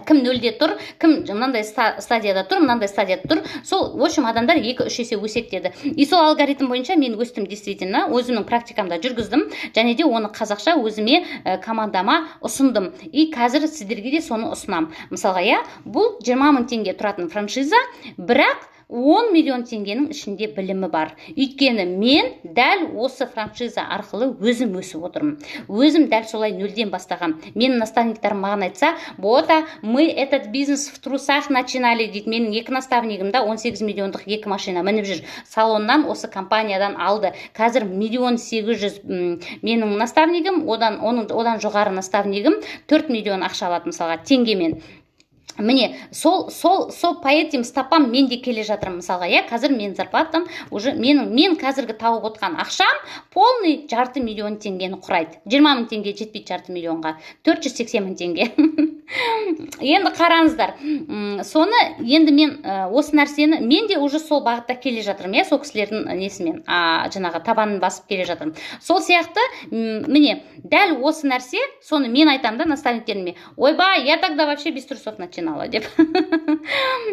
кім нөлде тұр, кім мынандай стадияда тұр, мынандай стадияда тұр. Сол, в общем, адамдар 2-3 есе өсет деді. И сол алгоритм бойынша мен өстім, действительно, өзімнің практикамда жүргіздім, және де оны қазақша өзіме командама ұсындым. И қазір сіздерге де соны ұсынам. Мысалға, бұл 20 мың теңге тұратын франшиза, бірақ 10 миллион теңгенің ішінде білімі бар. Өйткені мен дәл осы франшиза арқылы өзім өсіп отырмын. Өзім дәл солай нөлден бастағам. Менің наставниктарым маған айтса, Бота, мы этот бизнес в трусах начинали дейді. Менің 2 наставнигімда 18 миллиондық 2 машина мініп жүр. Салоннан осы компаниядан алды. Қазір 1,8 миллион менің наставнигім, одан жоғары наставнигім 4 миллион ақша алады, мысалға, теңгемен. Міне, сол по этим стопам мен де келе жатырмын, мысалға, қазір мен зарплатам уже мен қазіргі тауып отқан ақшам полный 500 миллион теңгені құрайды. 20 мың теңге жетпейді 500 миллионға, 480 мың теңге. Енді қараңыздар, соны енді мен осы нәрсені мен де уже сол бағытта келе жатырмын, сол кісілердің несімен, жаңағы табанын басып келе жатырмын. Сол сияқты, міне, дәл осы нәрсе, соны мен айтам да наставниктеріме, ойбай, я тогда вообще без трусов начинала деп.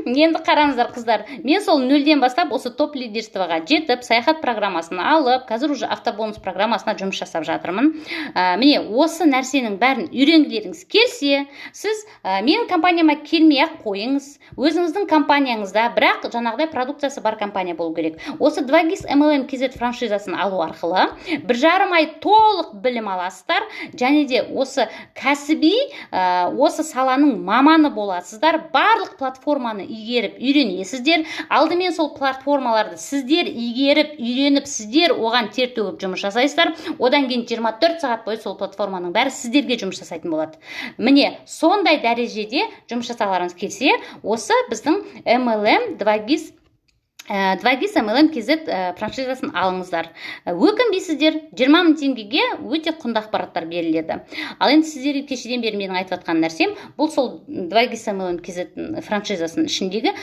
Енді қараңыздар, қыздар, мен сол нөлден бастап осы топ лидерствоға жетіп, саяхат программасын алып, қазір уже автобонус программасына жұмыс жасап жатырмын. Міне, осы нәрсенің бәрін үйренгілеріңіз келсе, сіз менің компанияма келмей-ақ қойыңыз, өзіңіздің компанияңызда, бірақ жаңағыдай продукциясы бар компания болу керек. Осы 2GIS MLM KZ франшизасын алу арқылы 1,5 ай толық білім аласыздар, және де осы кәсіби, осы саланың маманы боласыздар, барлық платформаны игеріп үйренесіздер. Алдымен сол платформаларды сіздер игеріп, үйреніп, сіздер оған тер төгіп жұмыс жасайсыздар. Одан кейін 24 сағат бойы сол платформаның бәрі сіздерге жұмыс жасайтын болады. Міне, сондай дәрежеде жұмыс жасағыларыңыз келсе, осы біздің MLM 2GIS MLM KZ франшизасын алыңыздар. Өкінбейсіздер, 20 мың теңгеге өте құнды ақпараттар беріледі. Ал енді сіздерге кешеден бері менің айтып жатқан нәрсем, бұл сол 2GIS MLM KZ франшизасының ішіндегі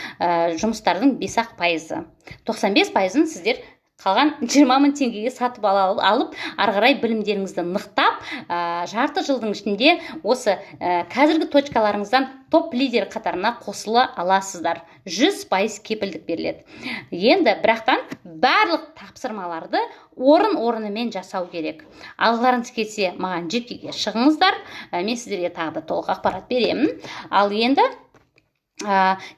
жұмыстардың 5% 95%-ын сіздер қалған 20 мың теңгеге сатып алып, арғарай білімдеріңізді нықтап, жарты жылдың ішінде осы қазіргі точкаларыңыздан топ лидер қатарына қосыла аласыздар. 100% кепілдік беріледі. Енді бірақтан барлық тапсырмаларды орын-орнымен жасау керек. Алғыларыңыз келсе, маған жекеге шығыңыздар, мен сіздерге тағы да толық ақпарат беремін. Ал енді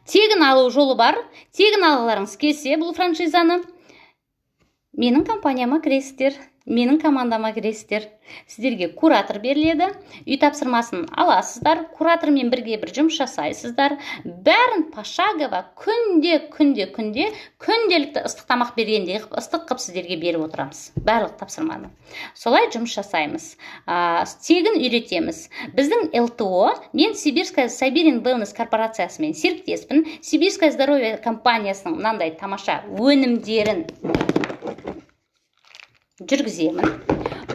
тегін алу жолы бар. Тегін алғыларыңыз келсе, бұл франшизаны менің компанияма кіресіздер, менің командама кіресіздер. Сіздерге куратор беріледі, үй тапсырмасын аласыздар, куратормен бірге бір жұмыс жасайсыздар. Бәрін пошагово күнделікті ыстық тамақ бергендей ыстық қып сіздерге беріп отырамыз. Барлық тапсырманы. Солай жұмыс жасаймыз. Тегін үйретеміз. Біздің ЛТО, мен Сибирин Wellness корпорациясымен серіктеспін. Сибирское здоровье компаниясының мынандай тамаша өнімдерін жүргіземін.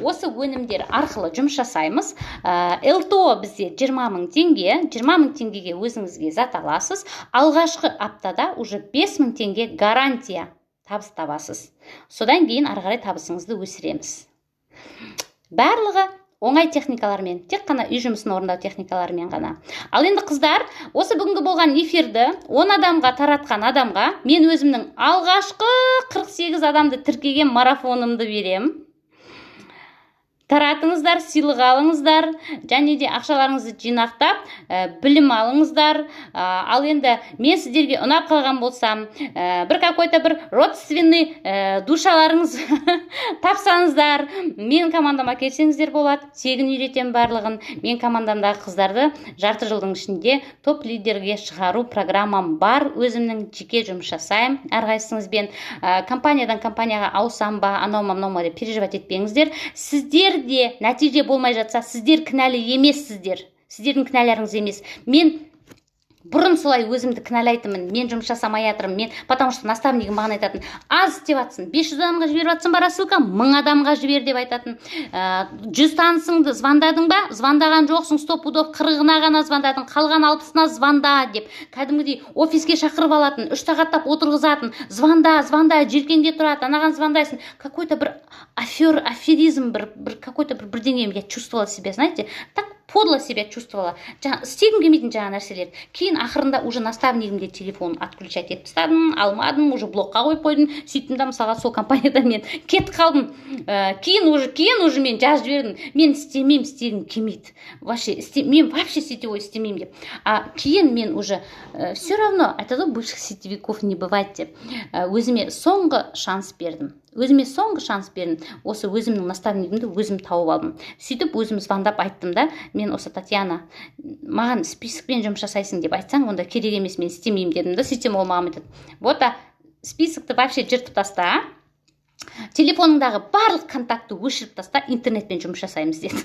осы өнімдер арқылы жұмыс жасаймыз. ЛТО бізде 20 000 теңге. 20 000 теңгеге өзіңізге зат аласыз. Алғашқы аптада уже 5 000 теңге гарантия табыс табасыз. Содан кейін ары қарай табысыңызды өсіреміз. Барлығы оңай техникалармен, тек қана үй жұмысын орындау техникаларымен ғана. Ал енді қыздар, осы бүгінгі болған эфирді 10 адамға таратқан адамға мен өзімнің алғашқы 48 адамды тіркеген марафонымды берем. Таратыңыздар, сыйлық алыңыздар, және де ақшаларыңызды жинақтап, білім алыңыздар. Ал енді мен сіздерге ұнап қалған болсам, бір какой-то бір родственный душаларыңыз тапсаңыздар, мен командама келсеңіздер болады. Тегін үйретем барлығын. Мен командамдағы қыздарды жарты жылдың ішінде топ лидерге шығару программам бар. Өзімнің жеке жұмыс жасаймын әрқайсыңызбен. Компаниядан компанияға ауысам ба, анау-мынау деп переживать етпеңіздер. Сіздер де нәтиже болмай жатса, сіздер кінәлі емессіздер. Сіздердің кінәларыңыз емес. Мен бұрын солай өзімді кінәлайтынмын. Мен жұмыс жасамай жатырмын. Мен, потому что наставнигім маған айтатын, аз істеп жатсың, 500 адамға жіберіп жатсың ба рассылка, 1000 адамға жібер деп айтатын. 100 танысыңды звондадың ба? Звондаған жоқсың, стоп пудов 40-ына ғана звондадың, қалған 60-ына звонда деп. Кәдімгідей офиске шақырып алатын, 3 сағаттап отырғызатын. Звонда, желкенде тұрады, анаған звондайсың. Какой-то бір аферизм, какой-то бір бірдеңе я чувствовала себя, знаете, так подло себя чувствовала. Істегім келмейтін жаңа нәрселер. Кейін ақырында уже наставнигімде телефон отключать етіп тастадым, алмадым, уже блокқа қойып қойдым. Сөйттім да мысалға сол компаниядан мен кетіп қалдым. Кейін уже мен жазып жібердім. Мен істемеймін, істегім келмейді. Мен вообще сетевой істемеймін деп. Кейін мен уже все равно, айтады ғой, бывших сетевиков не бывает деп. Өзіме соңғы шанс бердім. Осы өзімнің наставнигімді өзім тауып алдым. Сөйтіп өзім звондап айттым да, мен осы Татьяна, маған списокпен жұмыс жасайсың деп айтсаң, онда керек емес, мен істемеймін дедім да, сөйтсем ол маған айтады. Вот списокты вообще жыртып таста, телефоныңдағы барлық контактты өшіріп таста, интернетпен жұмыс жасаймыз деді.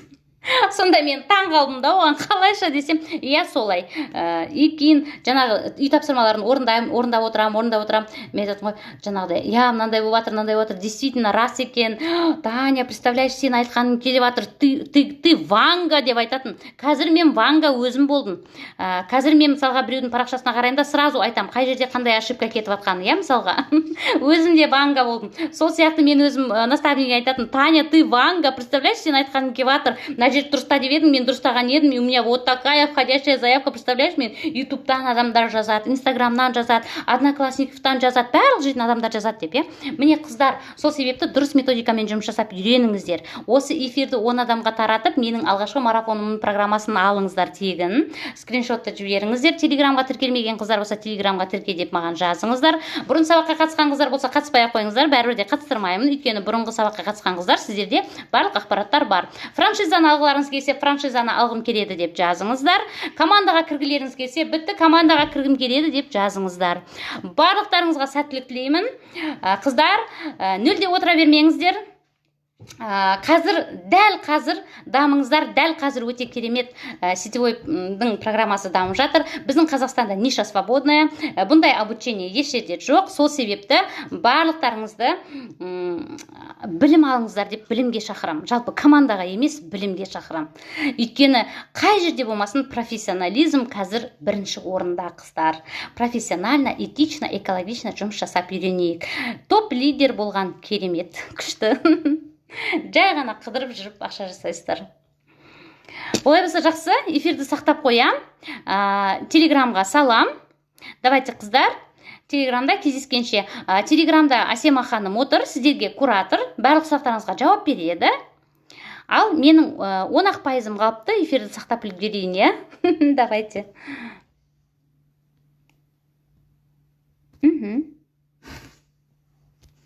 Сонда мен таң қалдым да, оған қалайша десем, иә солай. Кейін жаңағы үй тапсырмаларын орындап отырам. Мен айтатым ғой, жаңағыдай, иә, мынандай болып жатыр, действительно рас екен. Таня, представляешь, сен айтқаның келіп жатыр. Ты Ванга деп айтатын. Қазір мен Ванга өзім болдым. Қазір мен мысалға біреудің парақшасына қараймын да, сразу айтам, қай жерде қандай ошибка кетіп жатқанын, иә, мысалға. Өзім де Ванга болдым. Сол сияқты мен өзім наставниге айтатын, Таня, ты Ванга, представляешь, сен айтқаның келіп жатыр. Жерді дұрыста деп едім, мен дұрыстаған едім, и у меня вот такая входящая заявка, представляешь, мен ютубтан адамдар жазады, инстаграмнан жазады, одноклассниковтан жазады, барлық жерден адамдар жазады деп, міне қыздар, сол себепті дұрыс методикамен жұмыс жасап үйреніңіздер. Осы эфирді 10 адамға таратып, менің алғашқы марафонымның программасын алыңыздар тегін, скриншотты жіберіңіздер. Телеграмға тіркелмеген қыздар болса, телеграмға тірке деп маған жазыңыздар. Бұрын сабаққа қатысқан қыздар болса, қатыспай қойыңыздар, бәрібір де қатыстырмаймын, өйткені бұрынғы сабаққа қатысқан қыздар, сіздерде барлық ақпараттар бар. Франшизаны алғыларыңыз келсе, франшизаны алғым келеді деп жазыңыздар. Командаға кіргілеріңіз келсе, бітті, командаға кіргім келеді деп жазыңыздар. Барлықтарыңызға сәттілік тілеймін. Қыздар, нөлде отыра бермеңіздер. Дәл қазір дамыңыздар, дәл қазір өте керемет сетевойдың программасы дамып жатыр. Біздің Қазақстанда ниша свободная, бұндай обучение еш жерде жоқ. Сол себепті барлықтарыңызды білім алыңыздар деп білімге шақырам. Жалпы командаға емес, білімге шақырам. Өйткені қай жерде болмасын профессионализм қазір бірінші орында, қыздар. Профессионально, этично, экологично жұмыс жасап үйренейік. Топ лидер болған керемет, күшті. Жай ғана қыдырып жүріп ақша жасайсыздар. Олай болса жақсы, эфирді сақтап қоям. Телеграмға салам. Давайте, қыздар, телеграмда кездескенше. Телеграмда Асема ханым отыр, сіздерге куратор, барлық сұрақтарыңызға жауап береді. Ал менің 10% қалыпты, эфирді сақтап үлгерейін, иә? Давайте.